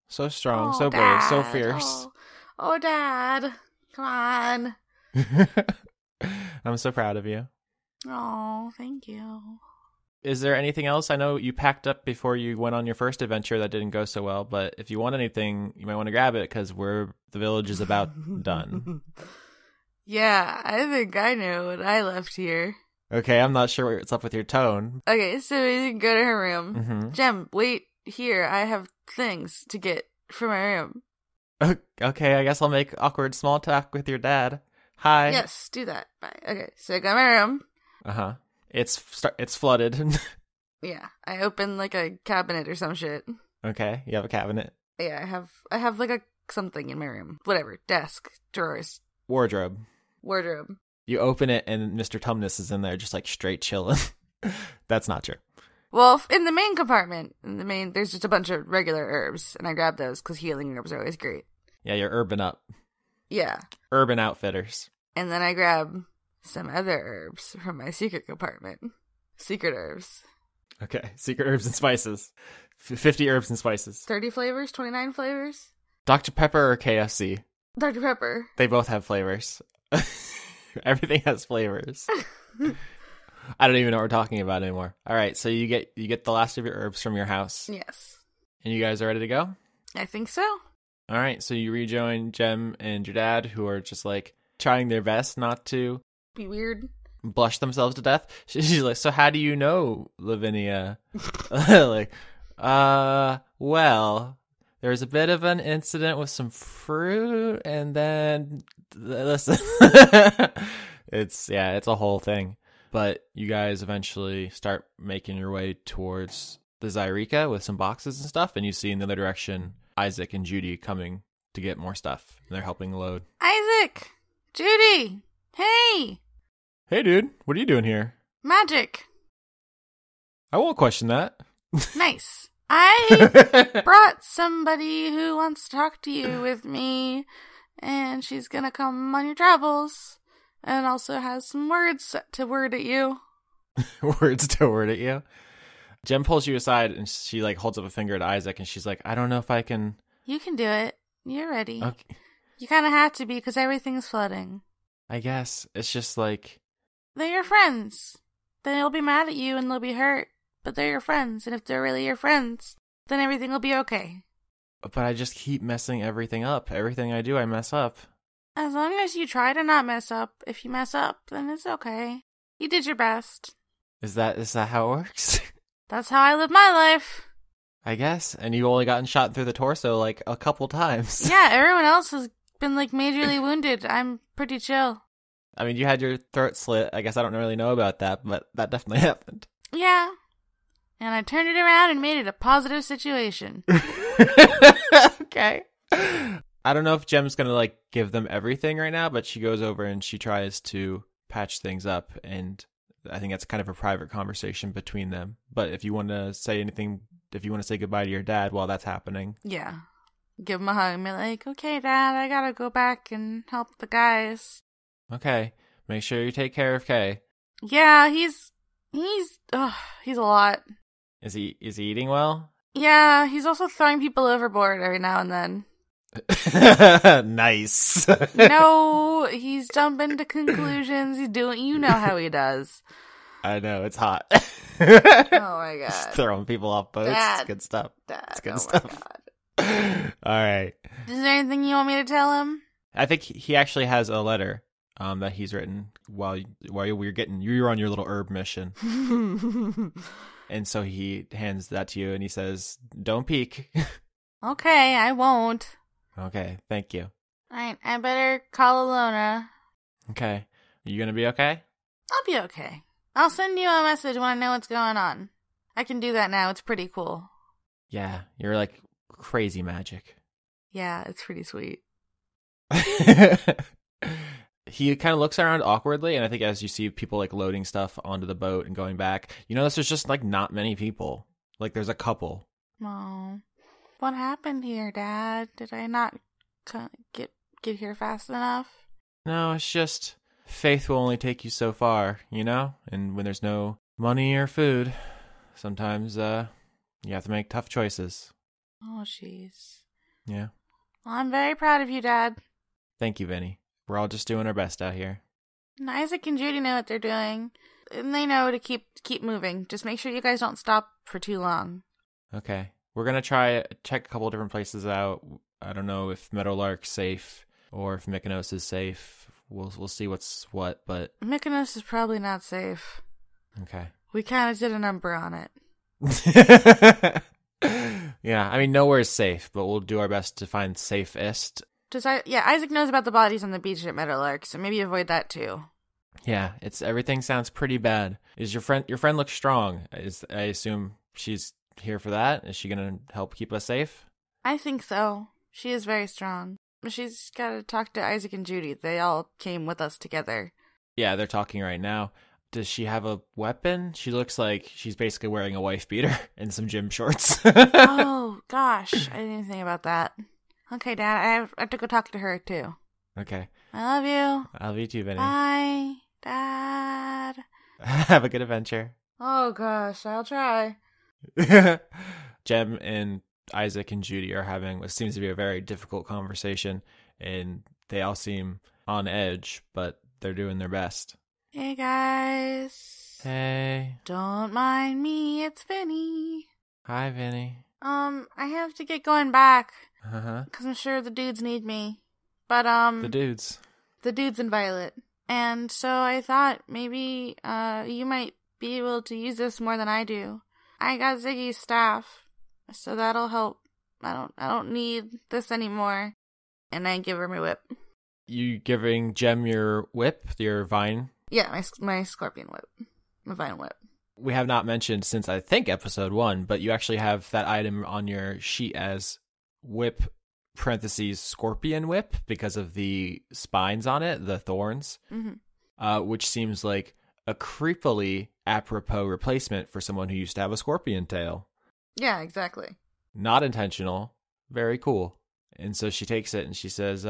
So strong, so brave, Dad. so fierce. Oh, Dad. Come on. I'm so proud of you. Oh, thank you. Is there anything else? I know you packed up before you went on your first adventure that didn't go so well, but if you want anything, you might want to grab it because the village is about done. Yeah, I think I know what I left here. Okay, I'm not sure what's up with your tone. Okay, so we can go to her room. Mm-hmm. Jem, wait here. I have things to get from my room. Okay, I guess I'll make awkward small talk with your dad. Hi. Yes, do that. Bye. Okay, so I got my room. Uh-huh. It's flooded. Yeah, I open like a cabinet or some shit. Okay, you have a cabinet. Yeah, I have like a something in my room. Whatever. Desk, drawers, Wardrobe. wardrobe. You open it and Mr. Tumnus is in there just like straight chilling. That's not true. Well, in the main compartment, there's just a bunch of regular herbs, and I grabbed those because healing herbs are always great. Yeah, you're urban up. Yeah. Urban outfitters. And then I grab some other herbs from my secret compartment. Secret herbs. Okay, secret herbs and spices. 50 herbs and spices. 30 flavors, 29 flavors. Dr. Pepper or KFC? Dr. Pepper. They both have flavors. Everything has flavors. I don't even know what we're talking about anymore. All right, so you get the last of your herbs from your house. Yes. And you guys are ready to go? I think so. All right, so you rejoin Jem and your dad, who are just like trying their best not to Be weird. blush themselves to death. She's like, so how do you know, Lavinia? Like, well, there was a bit of an incident with some fruit, and then listen, it's a whole thing. But you guys eventually start making your way towards the Zyreka with some boxes and stuff, and you see in the other direction Isaac and Judy coming to get more stuff, and they're helping load. Isaac! Judy! Hey! Hey, dude, what are you doing here? Magic! I won't question that. Nice. I brought somebody who wants to talk to you with me, and she's gonna come on your travels, and also has some words to word at you. Words to word at you. Jem pulls you aside, and she like holds up a finger to Isaac, and she's like, I don't know if I can... You can do it. You're ready. Okay. You kind of have to be, because everything's flooding. I guess. It's just like... They're your friends. Then they'll be mad at you, and they'll be hurt. But they're your friends, and if they're really your friends, then everything will be okay. But I just keep messing everything up. Everything I do, I mess up. As long as you try to not mess up, if you mess up, then it's okay. You did your best. Is that how it works? That's how I live my life. I guess. And you only gotten shot through the torso like a couple times. Yeah, everyone else has been like majorly wounded. I'm pretty chill. I mean, you had your throat slit. I guess I don't really know about that, but that definitely happened. Yeah. And I turned it around and made it a positive situation. Okay. I don't know if Jem's gonna like give them everything right now, but she goes over and she tries to patch things up, and I think that's kind of a private conversation between them. But if you want to say anything, if you want to say goodbye to your dad while that's happening. Yeah. Give him a hug and be like, okay, Dad, I gotta go back and help the guys. Okay. Make sure you take care of Kay. Yeah, he's a lot. Is he eating well? Yeah, he's also throwing people overboard every now and then. Nice. No, he's jumping to conclusions. He's doing, you know how he does. I know, it's hot. Oh my god. Just throwing people off boats. Dad. It's good stuff. Dad, It's good oh stuff. my god. All right. Is there anything you want me to tell him? I think he actually has a letter that he's written while you're on your little herb mission. And so he hands that to you and he says, "Don't peek." Okay, I won't. Okay, thank you. Alright, I better call Alona. Okay. Are you going to be okay? I'll be okay. I'll send you a message when I know what's going on. I can do that now. It's pretty cool. Yeah, you're like crazy magic. Yeah, it's pretty sweet. He kind of looks around awkwardly, and I think as you see people like loading stuff onto the boat and going back, you notice there's just like not many people. Like there's a couple. Oh, what happened here, Dad? Did I not get here fast enough? No, it's just faith will only take you so far, you know? And when there's no money or food, sometimes you have to make tough choices. Oh, jeez. Yeah. Well, I'm very proud of you, Dad. Thank you, Vinny. We're all just doing our best out here. And Isaac and Judy know what they're doing. And they know to keep moving. Just make sure you guys don't stop for too long. Okay. We're going to check a couple of different places out. I don't know if Meadowlark's safe or if Mykonos is safe. We'll see what's what, but... Mykonos is probably not safe. Okay. We kind of did a number on it. Yeah, I mean, nowhere is safe, but we'll do our best to find safest. Isaac knows about the bodies on the beach at Meadowlark, so maybe avoid that too. Yeah, everything sounds pretty bad. Is your friend looks strong? I assume she's here for that? Is she gonna help keep us safe? I think so. She is very strong. She's got to talk to Isaac and Judy. They all came with us together. Yeah, they're talking right now. Does she have a weapon? She looks like she's basically wearing a wife beater and some gym shorts. Oh, gosh. I didn't even think about that. Okay, Dad, I have to go talk to her, too. Okay. I love you. I love you too, Vinny. Bye, Dad. Have a good adventure. Oh, gosh, I'll try. Jem and Isaac and Judy are having what seems to be a very difficult conversation, and they all seem on edge, but they're doing their best. Hey, guys. Hey. Don't mind me, it's Vinny. Hi, Vinny. I have to get going back. Uh-huh. Because I'm sure the dudes need me. But, The dudes. The dudes and Violet. And so I thought maybe, you might be able to use this more than I do. I got Ziggy's staff, so that'll help. I don't need this anymore. And I give her my whip. You giving Jem your whip, your vine? Yeah, my scorpion whip. My vine whip. We have not mentioned since I think episode 1, but you actually have that item on your sheet as whip parentheses scorpion whip because of the spines on it, the thorns, which seems like a creepily apropos replacement for someone who used to have a scorpion tail. Yeah, exactly. Not intentional. Very cool. And so she takes it and she says,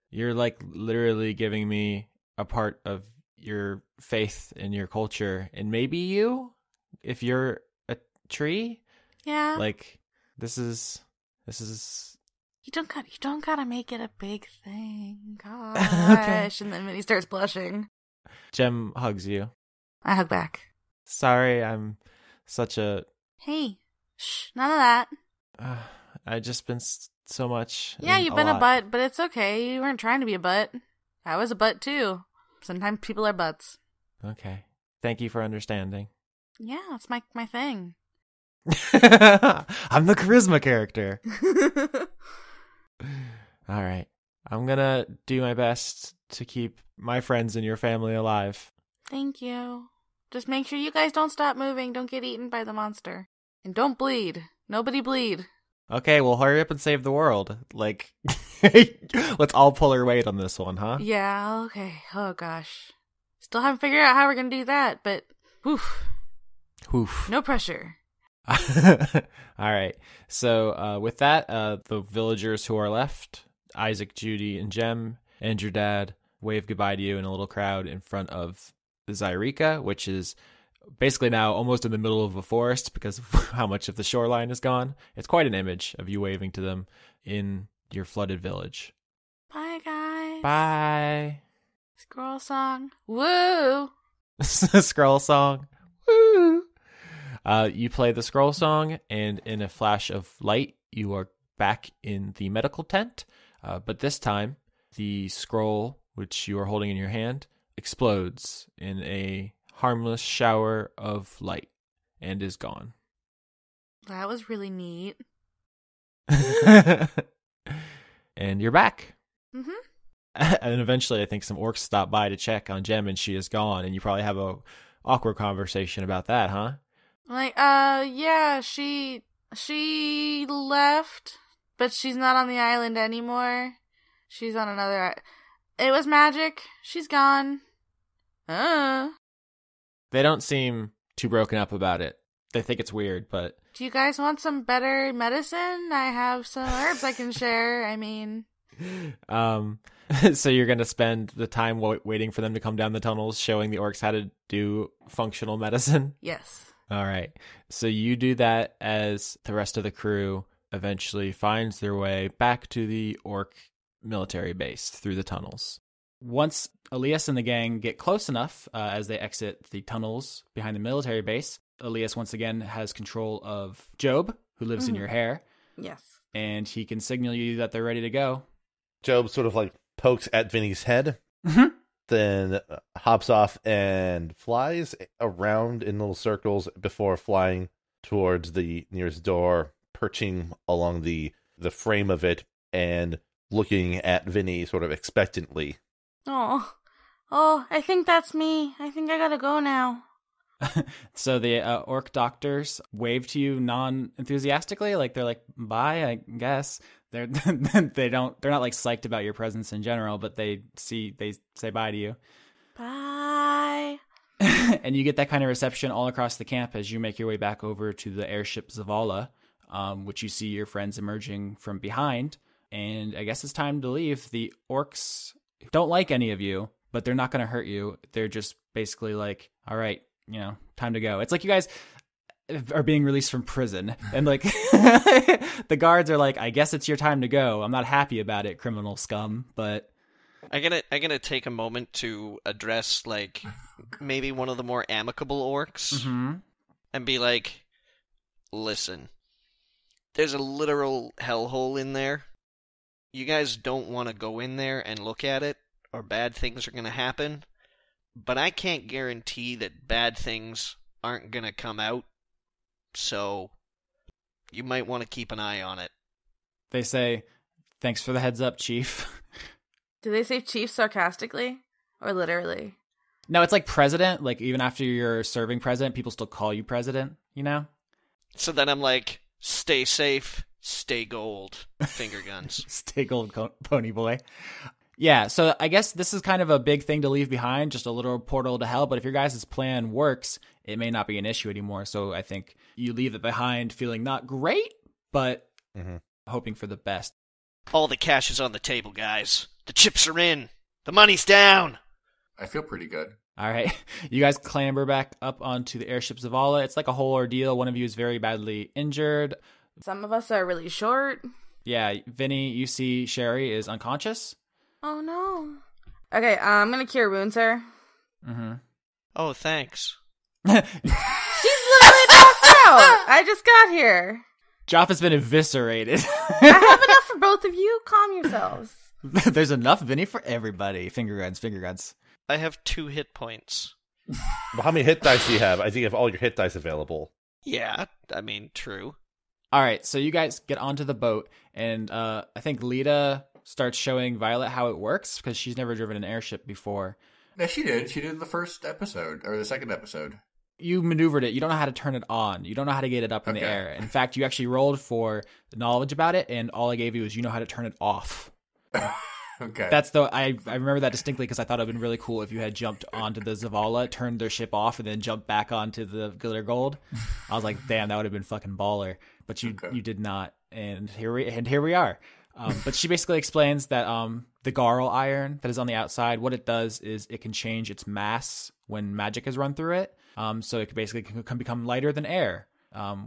you're like literally giving me a part of your faith and your culture, and maybe you, if you're a tree. Yeah. Like this is You don't gotta make it a big thing. Gosh. Okay. And then Vinny starts blushing. Jem hugs you. I hug back. Sorry, I'm such a... Hey, shh, none of that. I just been so much. Yeah, and you've been lot. a butt, but it's okay. You weren't trying to be a butt. I was a butt too. Sometimes people are butts. Okay. Thank you for understanding. Yeah, it's my thing. I'm the charisma character. All right. I'm gonna do my best to keep my friends and your family alive. Thank you. Just make sure you guys don't stop moving. Don't get eaten by the monster. And don't bleed. Nobody bleed. Okay, well, hurry up and save the world. Like, let's all pull our weight on this one, huh? Yeah, okay. Oh, gosh. Still haven't figured out how we're gonna do that, but woof. Oof. No pressure. All right. So with that, the villagers who are left, Isaac, Judy, and Jem, and your dad wave goodbye to you in a little crowd in front of the Zyrika, which is basically now almost in the middle of a forest because of how much of the shoreline is gone. It's quite an image of you waving to them in your flooded village. Bye, guys. Bye. Scroll song. Woo! Scroll song. Woo! You play the scroll song, and in a flash of light, you are back in the medical tent. But this time, the scroll, which you are holding in your hand, explodes in a harmless shower of light and is gone. That was really neat. And you're back. Mm-hmm. And eventually, I think some orcs stop by to check on Jem, and she is gone. And you probably have a awkward conversation about that, huh? Like, yeah, she left, but she's not on the island anymore. She's on another. It was magic. She's gone. They don't seem too broken up about it. They think it's weird, but... Do you guys want some better medicine? I have some herbs I can share. I mean... So you're going to spend the time waiting for them to come down the tunnels, showing the orcs how to do functional medicine? Yes. All right. So you do that as the rest of the crew eventually finds their way back to the orc military base through the tunnels. Once Alias and the gang get close enough as they exit the tunnels behind the military base, Alias once again has control of Job, who lives in your hair. Yes. And he can signal you that they're ready to go. Job sort of like pokes at Vinny's head, then hops off and flies around in little circles before flying towards the nearest door, perching along the frame of it and looking at Vinny sort of expectantly. Oh, I think that's me. I think I gotta go now. So the orc doctors wave to you non-enthusiastically, like they're like, bye, I guess. They're not like psyched about your presence in general, but they say bye to you. Bye. And you get that kind of reception all across the camp as you make your way back over to the airship Zavala, which you see your friends emerging from behind. And I guess it's time to leave. The orcs don't like any of you, but they're not going to hurt you. They're just basically like, all right, time to go. It's like you guys are being released from prison, and like the guards are like, I guess it's your time to go. I'm not happy about it, criminal scum, but I'm gonna take a moment to address like maybe one of the more amicable orcs and be like, listen, there's a literal hellhole in there. You guys don't want to go in there and look at it, or bad things are gonna happen. But I can't guarantee that bad things aren't gonna come out. So, you might want to keep an eye on it. They say, thanks for the heads up, Chief. Do they say Chief sarcastically? Or literally? No, it's like president. Like, even after you're serving president, people still call you president, So then I'm like, stay safe, stay gold, finger guns. Stay gold, pony boy. Yeah, so I guess this is kind of a big thing to leave behind, just a little portal to hell. But if your guys' plan works, it may not be an issue anymore. So I think you leave it behind feeling not great, but hoping for the best. All the cash is on the table, guys. The chips are in. The money's down. I feel pretty good. All right. You guys clamber back up onto the airship Zavala. It's like a whole ordeal. One of you is very badly injured. Some of us are really short. Yeah, Vinny, you see Sherry is unconscious. Oh, no. Okay, I'm gonna cure wounds her. Oh, thanks. She's literally passed out! I just got here. Joff has been eviscerated. I have enough for both of you. Calm yourselves. There's enough Vinny for everybody. Finger guns. I have 2 hit points. Well, how many hit dice do you have? I think you have all your hit dice available. Yeah, I mean, true. All right, so you guys get onto the boat, and I think Lita starts showing Violet how it works, because she's never driven an airship before. No, she did. She did in the first episode, or the second episode. You maneuvered it. You don't know how to turn it on. You don't know how to get it up in the air. In fact, you actually rolled for the knowledge about it, and all I gave you is you know how to turn it off. Okay. I remember that distinctly because I thought it would have been really cool if you had jumped onto the Zavala, turned their ship off, and then jumped back onto the Glitter Gold. I was like, damn, that would have been fucking baller. But you did not, and here we are. But she basically explains that the Garl iron that is on the outside, what it does is it can change its mass when magic is run through it. So it can basically can become lighter than air,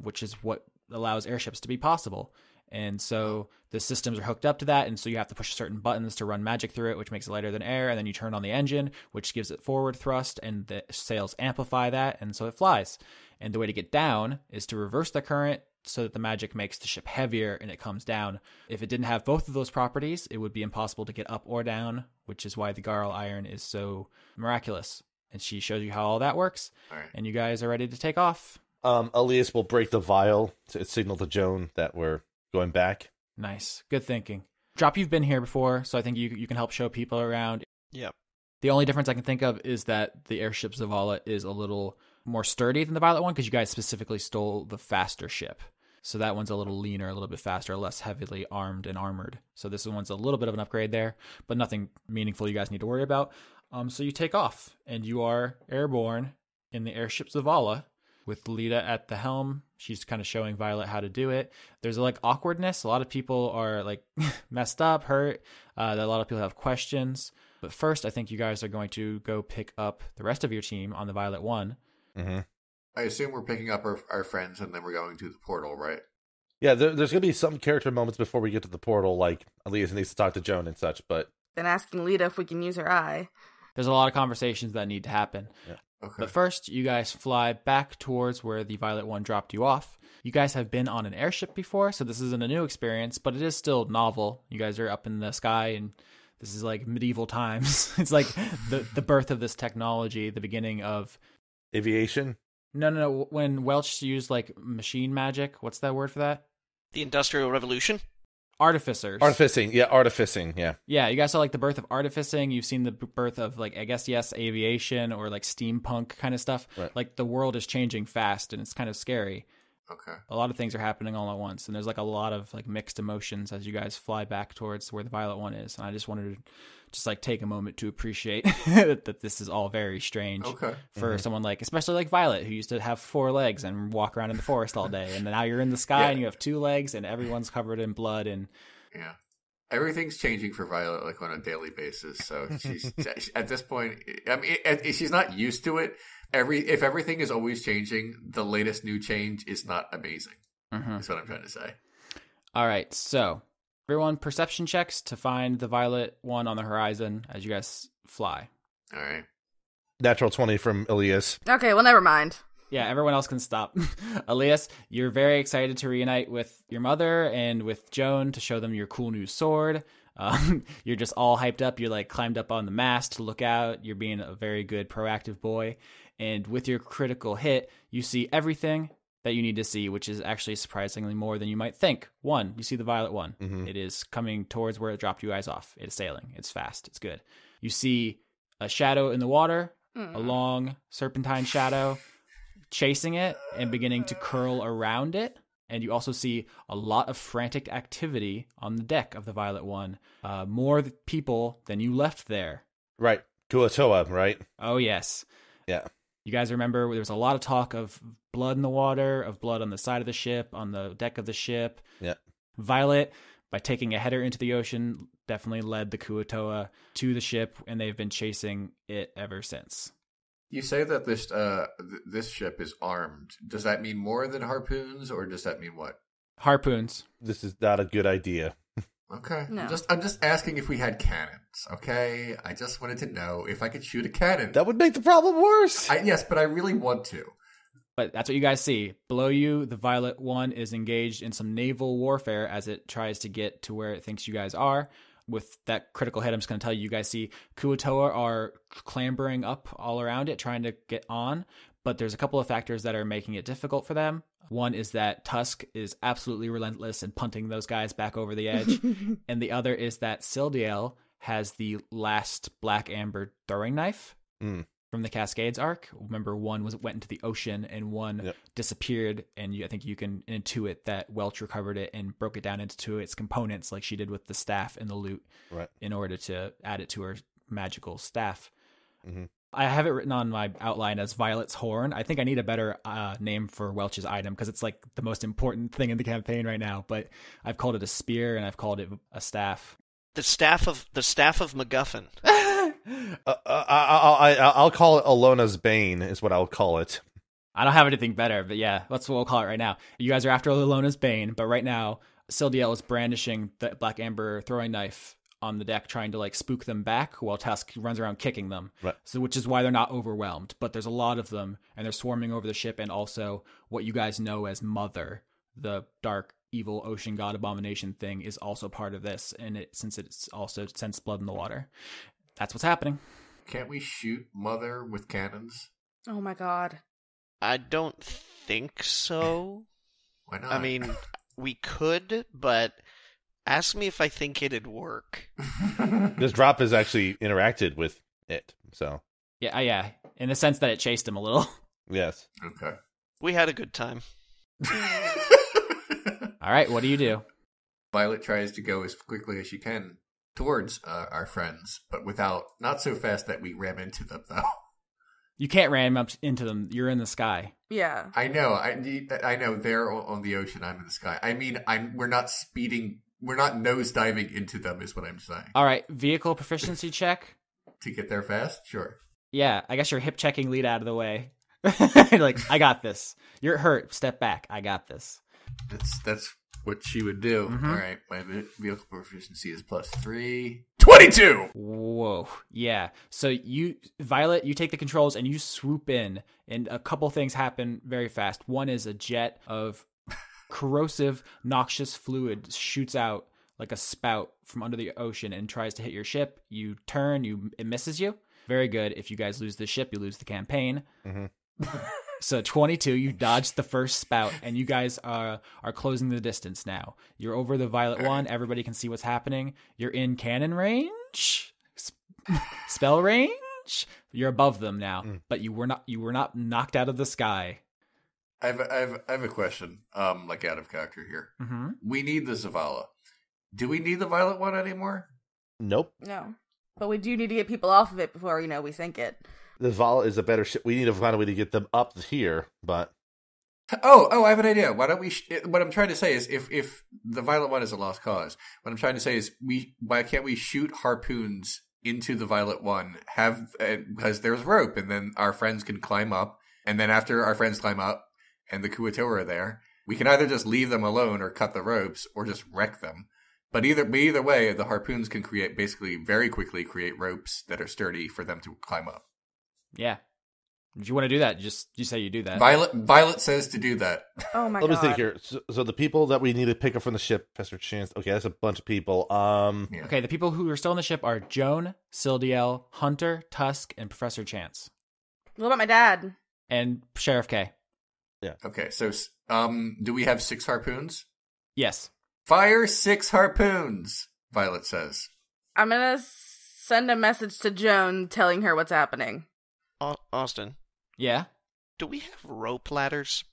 which is what allows airships to be possible. And so the systems are hooked up to that, and so you have to push certain buttons to run magic through it, which makes it lighter than air, and then you turn on the engine, which gives it forward thrust, and the sails amplify that, and so it flies. And the way to get down is to reverse the current so that the magic makes the ship heavier and it comes down. If it didn't have both of those properties, it would be impossible to get up or down, which is why the Garl iron is so miraculous. And she shows you how all that works, and you guys are ready to take off. Alias will break the vial to signal to Joan that we're going back. Nice. Good thinking. Drop, you've been here before, so I think you can help show people around. Yep. The only difference I can think of is that the airship Zavala is a little more sturdy than the Violet one, because you guys specifically stole the faster ship. So that one's a little leaner, a little bit faster, less heavily armed and armored. So this one's a little bit of an upgrade there, but nothing meaningful you guys need to worry about. So you take off, and you are airborne in the airship Zavala, with Lita at the helm. She's kind of showing Violet how to do it. There's like awkwardness. A lot of people are like messed up, hurt. A lot of people have questions. But first, I think you guys are going to go pick up the rest of your team on the Violet one. Mm-hmm. I assume we're picking up our friends and then we're going to the portal, right? Yeah, there's going to be some character moments before we get to the portal, like Alias needs to talk to Joan and such, but... Then asking Lita if we can use her eye. There's a lot of conversations that need to happen. Yeah. Okay. But first, you guys fly back towards where the Violet one dropped you off. You guys have been on an airship before, so this isn't a new experience, but it is still novel. You guys are up in the sky, and this is like medieval times. It's like the birth of this technology, the beginning of... Aviation? No. When Welch used like machine magic, what's that word for that? The Industrial Revolution? Artificers. Artificing, yeah. Yeah, you guys saw like the birth of artificing. You've seen the birth of like, I guess, yes, aviation or like steampunk kind of stuff. Right. Like the world is changing fast and it's kind of scary. Okay. A lot of things are happening all at once, and there's like a lot of like mixed emotions as you guys fly back towards where the Violet one is. And I just wanted to just like take a moment to appreciate that this is all very strange for someone like, especially like Violet, who used to have 4 legs and walk around in the forest all day, and now you're in the sky and you have 2 legs and everyone's covered in blood and everything's changing for Violet like on a daily basis. So she's at this point, I mean, she's not used to it. If everything is always changing, the latest new change is not amazing. That's what I'm trying to say. All right, so everyone perception checks to find the Violet one on the horizon as you guys fly. All right. Natural 20 from Alias. Okay, well, never mind. Yeah, everyone else can stop. Alias, you're very excited to reunite with your mother and with Joan to show them your cool new sword. You're just all hyped up. You're like climbed up on the mast to look out. You're being a very good proactive boy. And with your critical hit, you see everything that you need to see, which is actually surprisingly more than you might think. 1, you see the Violet one. Mm-hmm. It is coming towards where it dropped you guys off. It is sailing. It's fast. It's good. You see a shadow in the water, a long serpentine shadow, chasing it and beginning to curl around it. And you also see a lot of frantic activity on the deck of the Violet one. More people than you left there. Right. Kuatoa, right? Oh, yes. Yeah. You guys remember there was a lot of talk of blood in the water, of blood on the side of the ship, on the deck of the ship. Yeah. Violet, by taking a header into the ocean, definitely led the Kuatoa to the ship, and they've been chasing it ever since. You say that this ship is armed. Does that mean more than harpoons, or does that mean what? Harpoons. This is not a good idea. Okay. No. I'm just asking if we had cannons, okay? I just wanted to know if I could shoot a cannon. That would make the problem worse. Yes, but I really want to. But that's what you guys see. Below you, the Violet one is engaged in some naval warfare as it tries to get to where it thinks you guys are. With that critical hit, I'm just going to tell you, you guys see Kuatoa are clambering up all around it, trying to get on. But there's a couple of factors that are making it difficult for them. One is that Tusk is absolutely relentless in punting those guys back over the edge. And the other is that Sildiel has the last black amber throwing knife. from the Cascades arc. Remember, one went into the ocean and one disappeared, and I think you can intuit that Welch recovered it and broke it down into its components like she did with the staff and the loot in order to add it to her magical staff. Mm-hmm. I have it written on my outline as Violet's Horn. I think I need a better name for Welch's item because it's like the most important thing in the campaign right now, but I've called it a spear and I've called it a staff. The staff of MacGuffin. I'll call it Alona's Bane is what I'll call it. I don't have anything better, but yeah, that's what we'll call it right now. You guys are after Alona's Bane, but right now, Sildiel is brandishing the Black Amber throwing knife on the deck, trying to like spook them back while Tusk runs around kicking them. Right. So, which is why they're not overwhelmed, but there's a lot of them and they're swarming over the ship. And also what you guys know as Mother, the dark, evil ocean god abomination thing, is also part of this. And since it's also sensed blood in the water, that's what's happening. Can't we shoot Mother with cannons? Oh my god. I don't think so. Why not? I mean, we could, but ask me if I think it'd work. This drop has actually interacted with it, so. Yeah, in the sense that it chased him a little. Yes. Okay. We had a good time. All right, what do you do? Violet tries to go as quickly as she can towards our friends, but not so fast that we ram into them, though. You can't ram up into them. You're in the sky. Yeah. I know. I know. They're on the ocean. I'm in the sky. I mean, we're not speeding. We're not nosediving into them, is what I'm saying. All right, vehicle proficiency check. To get there fast? Sure. Yeah, I guess you're hip checking lead out of the way. Like, I got this. You're hurt. Step back. I got this. That's what she would do. Mm-hmm. All right, my vehicle proficiency is +3. 22! Whoa. Yeah. So Violet, you take the controls and you swoop in, and a couple things happen very fast. One is a jet of corrosive, noxious fluid shoots out like a spout from under the ocean and tries to hit your ship. You turn, it misses you. Very good. If you guys lose the ship, you lose the campaign. Mm-hmm. So 22, you dodged the first spout, and you guys are closing the distance now. You're over the Violet one. Everybody can see what's happening. You're in cannon range, spell range. You're above them now, but you were not knocked out of the sky. I have a question, like out of character here. Mm-hmm. We need the Zavala. Do we need the Violet one anymore? Nope. No. But we do need to get people off of it before, we sink it. The Zavala is a better ship. We need to find a way to get them up here, but... Oh, I have an idea. Why don't we... what I'm trying to say is, if the Violet one is a lost cause, what I'm trying to say is, why can't we shoot harpoons into the Violet one, because there's rope, and then our friends can climb up, and then after our friends climb up, and the Kuato are there, we can either just leave them alone or cut the ropes, or just wreck them. But either way, the harpoons can very quickly create ropes that are sturdy for them to climb up. Yeah. If you want to do that, you say you do that. Violet says to do that. Oh my god. Let me think here. So the people that we need to pick up from the ship, Professor Chance. Okay, that's a bunch of people. Yeah. Okay, the people who are still on the ship are Joan, Sildiel, Hunter, Tusk, and Professor Chance. What about my dad? And Sheriff K. Yeah. Okay, so do we have 6 harpoons? Yes. Fire 6 harpoons, Violet says. I'm gonna send a message to Joan telling her what's happening. Austin. Yeah? Do we have rope ladders?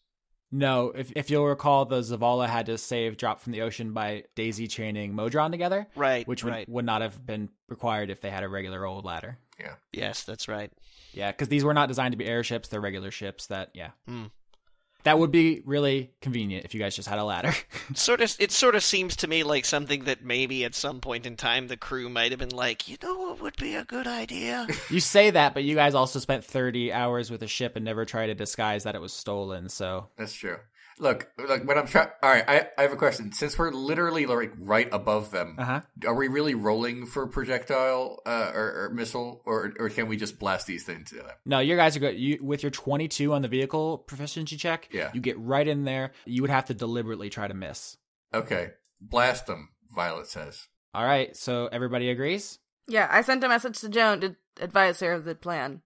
No. If you'll recall, the Zavala had to save Drop from the Ocean by daisy chaining Modron together. Right. Which would not have been required if they had a regular old ladder. Yeah. Yes, that's right. Yeah, because these were not designed to be airships. They're regular ships that, yeah. That would be really convenient if you guys just had a ladder. It sort of seems to me like something that maybe at some point in time the crew might have been like, what would be a good idea? You say that, but you guys also spent 30 hours with a ship and never tried to disguise that it was stolen, so... That's true. Look, when I'm trying... All right, I have a question. Since we're literally like right above them, are we really rolling for projectile or missile, or can we just blast these things to them? No, you guys are good. With your 22 on the vehicle proficiency check, you get right in there. You would have to deliberately try to miss. Okay. Blast them, Violet says. All right, so everybody agrees? Yeah, I sent a message to Joan to advise her of the plan.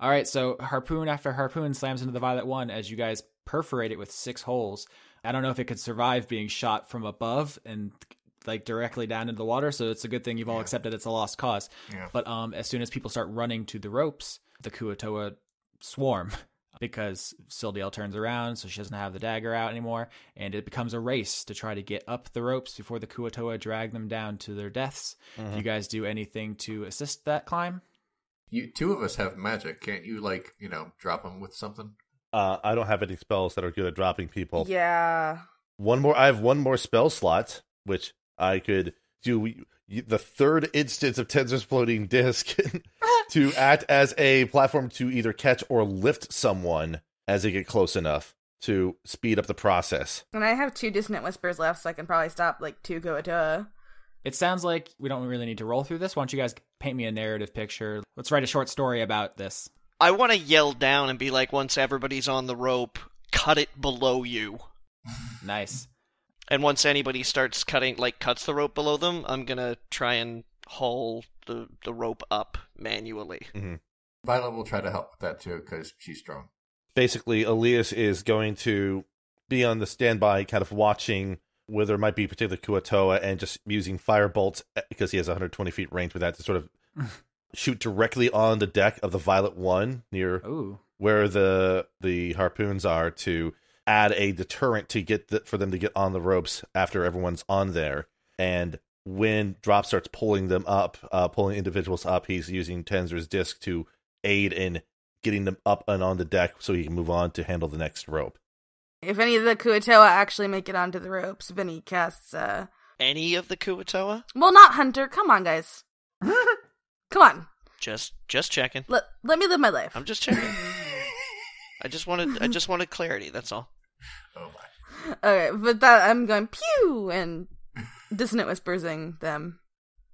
All right, so harpoon after harpoon slams into the Violet one as you guys perforate it with 6 holes. I don't know if it could survive being shot from above and like directly down into the water, so it's a good thing you've all accepted it's a lost cause. Yeah. But as soon as people start running to the ropes, the Kuatoa swarm because Sildiel turns around, so she doesn't have the dagger out anymore, and it becomes a race to try to get up the ropes before the Kuatoa drag them down to their deaths. Mm-hmm. Do you guys do anything to assist that climb? You two of us have magic. Can't you, drop them with something? I don't have any spells that are good at dropping people. Yeah. I have one more spell slot, which I could do the third instance of Tenzer's floating disc to act as a platform to either catch or lift someone as they get close enough to speed up the process. And I have 2 dissonant whispers left, so I can probably stop 2 Kuatoa. It sounds like we don't really need to roll through this. Why don't you guys paint me a narrative picture? Let's write a short story about this. I want to yell down and be like, once everybody's on the rope, cut it below you. Nice. And once anybody starts cuts the rope below them, I'm going to try and haul the rope up manually. Mm-hmm. Violet will try to help with that too, because she's strong. Basically, Alias is going to be on the standby, kind of watching where there might be particular Kuatoa and just using fire bolts, because he has 120 feet range with that, to sort of shoot directly on the deck of the Violet One near where the harpoons are, to add a deterrent to get for them to get on the ropes after everyone's on there. And when Drop starts pulling them up, pulling individuals up, he's using Tenzer's disc to aid in getting them up and on the deck so he can move on to handle the next rope. If any of the Kuatoa actually make it onto the ropes, Vinny casts, Any of the Kuatoa? Well, not Hunter. Come on, guys. Come on. Just checking. Let me live my life. I'm just checking. I just wanted clarity, that's all. Oh my. Okay, but that I'm going pew and dissonant whispersing them.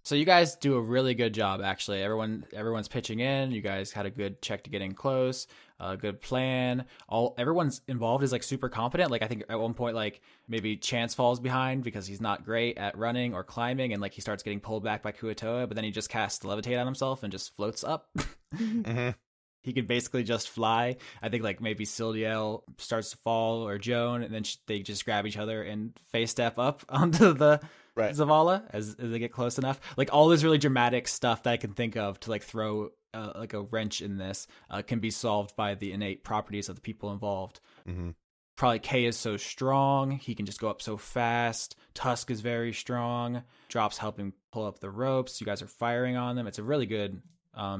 So you guys do a really good job, actually. Everyone's pitching in. You guys had a good check to get in close, a good plan. Everyone's involved is super competent. I think at one point, maybe Chance falls behind because he's not great at running or climbing, and he starts getting pulled back by Kuatoa, but then he just casts Levitate on himself and just floats up. Mm-hmm. He could basically just fly. I think maybe Sildiel starts to fall, or Joan, and then they just grab each other and face step up onto the Zavala as they get close enough. All this really dramatic stuff that I can think of to throw a wrench in this can be solved by the innate properties of the people involved. Mm-hmm. Probably Kay is so strong. He can just go up so fast. Tusk is very strong. Drop's helping pull up the ropes. You guys are firing on them. It's a really good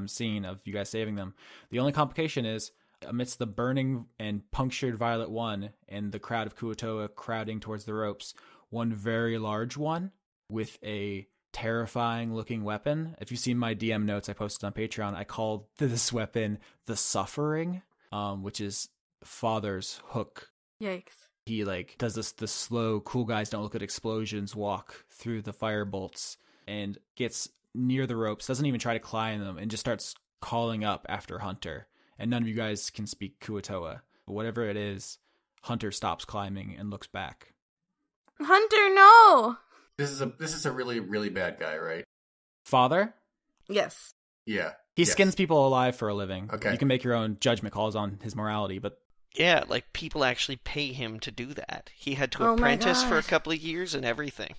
scene of you guys saving them. The only complication is, amidst the burning and punctured Violet One and the crowd of Kuatoa crowding towards the ropes, one very large one with a terrifying looking weapon. If you've seen my DM notes I posted on Patreon, I called this weapon the Suffering, which is Father's hook. Yikes. He does the slow, cool guys don't look at explosions walk through the fire bolts, and gets near the ropes, doesn't even try to climb them, and just starts calling up after Hunter. And none of you guys can speak Kuatoa. But whatever it is, Hunter stops climbing and looks back. Hunter, no! This is a really, really bad guy, right? Father? Yes. Yeah. He skins people alive for a living. Okay. You can make your own judgment calls on his morality, but... Yeah, people actually pay him to do that. He had to apprentice for a couple of years and everything.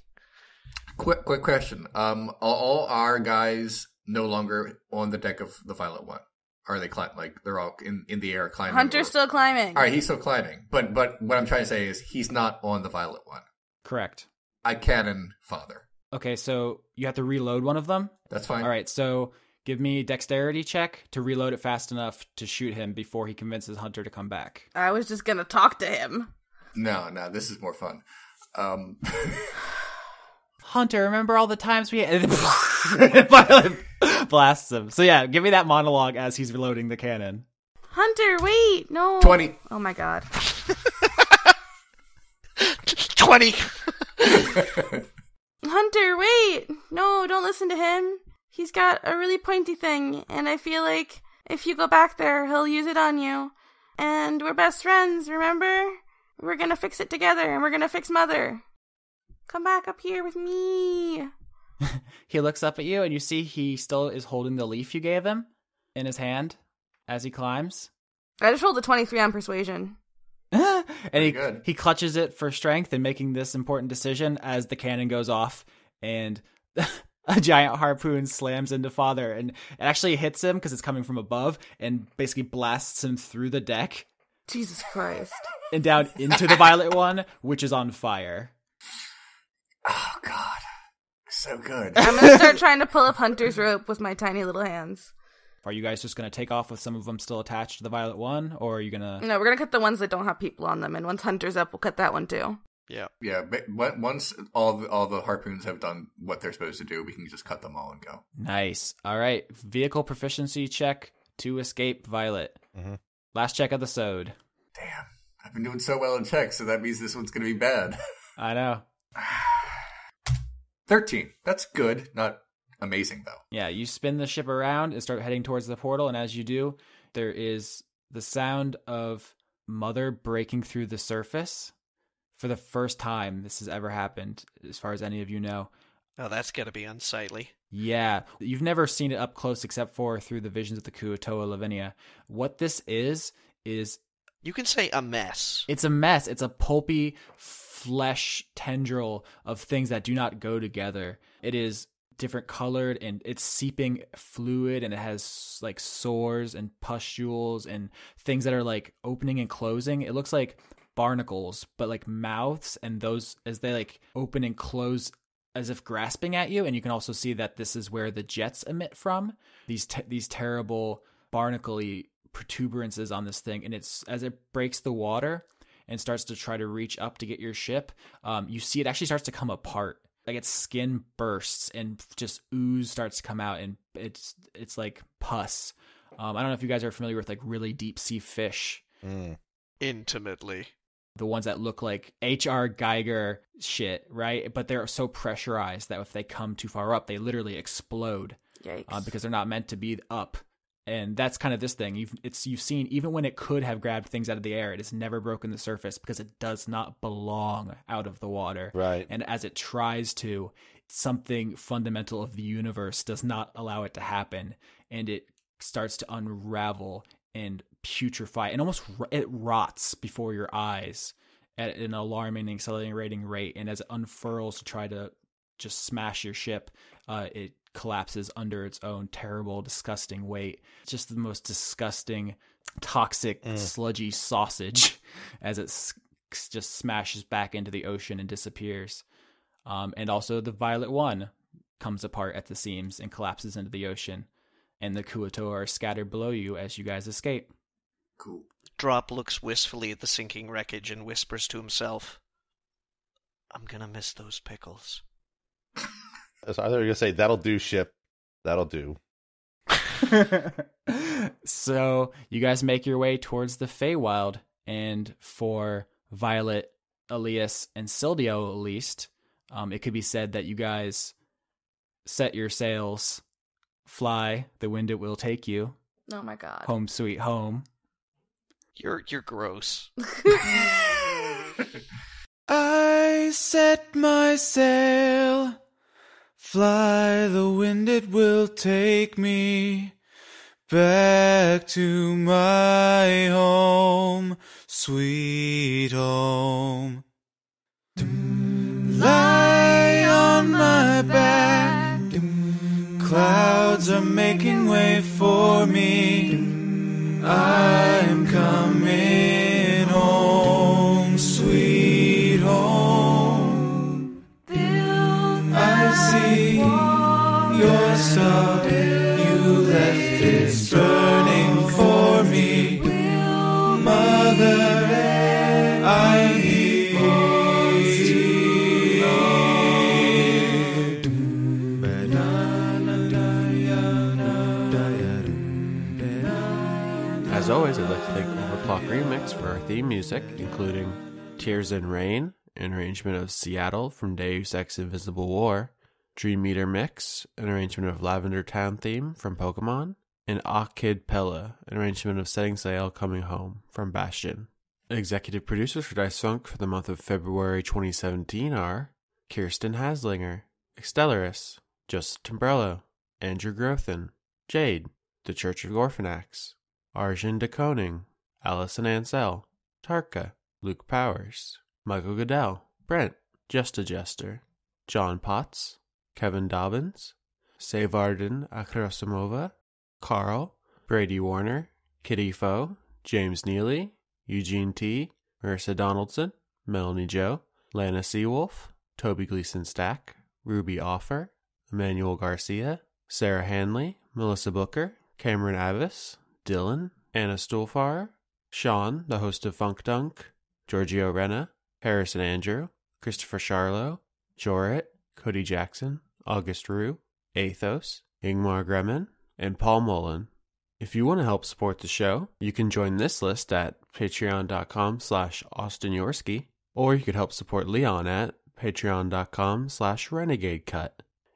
Quick question. All our guys no longer on the deck of the Violet One? Are they they're all in the air climbing? Hunter's still climbing. All right, he's still climbing. But what I'm trying to say is he's not on the Violet One. Correct. I cannon Father. Okay, so you have to reload one of them? That's fine. All right, so give me a dexterity check to reload it fast enough to shoot him before he convinces Hunter to come back. I was just gonna talk to him. No, this is more fun. Hunter, remember all the times we had... Violet blasts him. So yeah, give me that monologue as he's reloading the cannon. Hunter, wait, no. 20. Oh my god. 20! Hunter, wait. No, don't listen to him. He's got a really pointy thing, and I feel like if you go back there, he'll use it on you. And we're best friends, remember? We're gonna fix it together, and we're gonna fix Mother. Come back up here with me. He looks up at you, and you see he still is holding the leaf you gave him in his hand as he climbs. I just rolled a 23 on persuasion. And he clutches it for strength in making this important decision as the cannon goes off. And a giant harpoon slams into Father, and it actually hits him because it's coming from above and basically blasts him through the deck Jesus Christ. and down into the Violet One, which is on fire. Oh, God. So good. I'm gonna start trying to pull up Hunter's rope with my tiny little hands. Are you guys just going to take off with some of them still attached to the Violet One, or are you going to... No, we're gonna cut the ones that don't have people on them, and once Hunter's up, we'll cut that one too. Yeah. Yeah, but once all the harpoons have done what they're supposed to do, we can just cut them all and go. Nice. All right. Vehicle proficiency check to escape Violet. Mhm. Last check of the sode. Damn. I've been doing so well in checks, so that means this one's going to be bad. I know. 13. That's good. Not amazing, though. Yeah, you spin the ship around and start heading towards the portal, and as you do, there is the sound of Mother breaking through the surface. For the first time this has ever happened, as far as any of you know. Oh, that's gonna be unsightly. Yeah, you've never seen it up close except for through the visions of the Kuo-toa Lavinia. What this is You can say a mess. it's a mess. It's a pulpy flesh tendril of things that do not go together. It is different colored and it's seeping fluid, and it has like sores and pustules and things that are like opening and closing. It looks like barnacles, but like mouths, and those as they like open and close as if grasping at you. And you can also see that this is where the jets emit from, these terrible barnacle-y protuberances on this thing. And it's as it breaks the water and starts to try to reach up to get your ship, you see it actually starts to come apart. Like its skin bursts and just ooze starts to come out, and it's like pus. I don't know if you guys are familiar with like really deep sea fish. Intimately. The ones that look like H.R. Geiger shit, right? But they're so pressurized that if they come too far up, they literally explode. Yikes. Because they're not meant to be up. And that's kind of this thing. You've seen, even when it could have grabbed things out of the air, it has never broken the surface because it does not belong out of the water. Right. And as it tries to, something fundamental of the universe does not allow it to happen. And it starts to unravel and putrefy, and almost it rots before your eyes at an alarming, accelerating rate. And as it unfurls to try to just smash your ship, it collapses under its own terrible, disgusting weight. Just the most disgusting, toxic, sludgy sausage as it just smashes back into the ocean and disappears. And also the Violet One comes apart at the seams and collapses into the ocean. And the Kuo-toa are scattered below you as you guys escape. Cool. Drop looks wistfully at the sinking wreckage and whispers to himself, I'm gonna miss those pickles. So I thought you were going to say, that'll do, ship. That'll do. So you guys make your way towards the Feywild, and for Violet, Alias, and Sildio at least, it could be said that you guys set your sails, fly, the wind it will take you, Oh my god. home sweet home. You're gross. I set my sail, fly, the wind it will take me back to my home, sweet home. Lie on my back, clouds are making way for me. I'm coming home, sweet home. I see your star, you left it burning for me. Mother, I'm here. As always, I'd like to thank Overclock Remix for our theme music, including Tears in Rain, an arrangement of Seattle from Deus Ex Invisible War, Dream Meter Mix, an arrangement of Lavender Town theme from Pokemon, and Akid Pella, an arrangement of Setting Sail Coming Home from Bastion. Executive producers for Dice Funk for the month of February 2017 are Kirsten Haslinger, Extellaris, Joseph Timbrello, Andrew Grothin, Jade, The Church of Orphanax, Arjun de Koning, Allison Ansell, Tarka, Luke Powers, Michael Goodell, Brent, Just a Jester, John Potts, Kevin Dobbins, Sayvarden Akrasimova, Carl, Brady Warner, Kitty Foe, James Neely, Eugene T., Marissa Donaldson, Melanie Joe, Lana Seawolf, Toby Gleason Stack, Ruby Offer, Emmanuel Garcia, Sarah Hanley, Melissa Booker, Cameron Avis, Dylan, Anna Stuhlfarer, Sean, the host of Funk Dunk, Giorgio Renna, Harrison Andrew, Christopher Charlo, Jorit, Cody Jackson, August Rue, Athos, Ingmar Gremen, and Paul Mullen. If you want to help support the show, you can join this list at patreon.com/AustinYorsky, or you could help support Leon at patreon.com/RenegadeCut.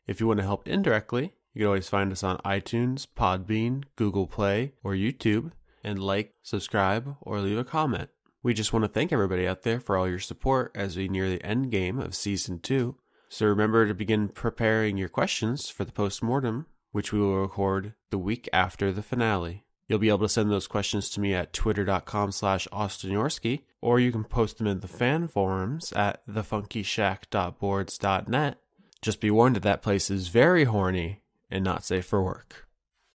If you want to help indirectly, you can always find us on iTunes, Podbean, Google Play, or YouTube, and like, subscribe, or leave a comment. We just want to thank everybody out there for all your support as we near the end game of Season 2. So remember to begin preparing your questions for the postmortem, which we will record the week after the finale. You'll be able to send those questions to me at twitter.com/AustinYorsky, or you can post them in the fan forums at thefunkyshack.boards.net. Just be warned that place is very horny and not safe for work.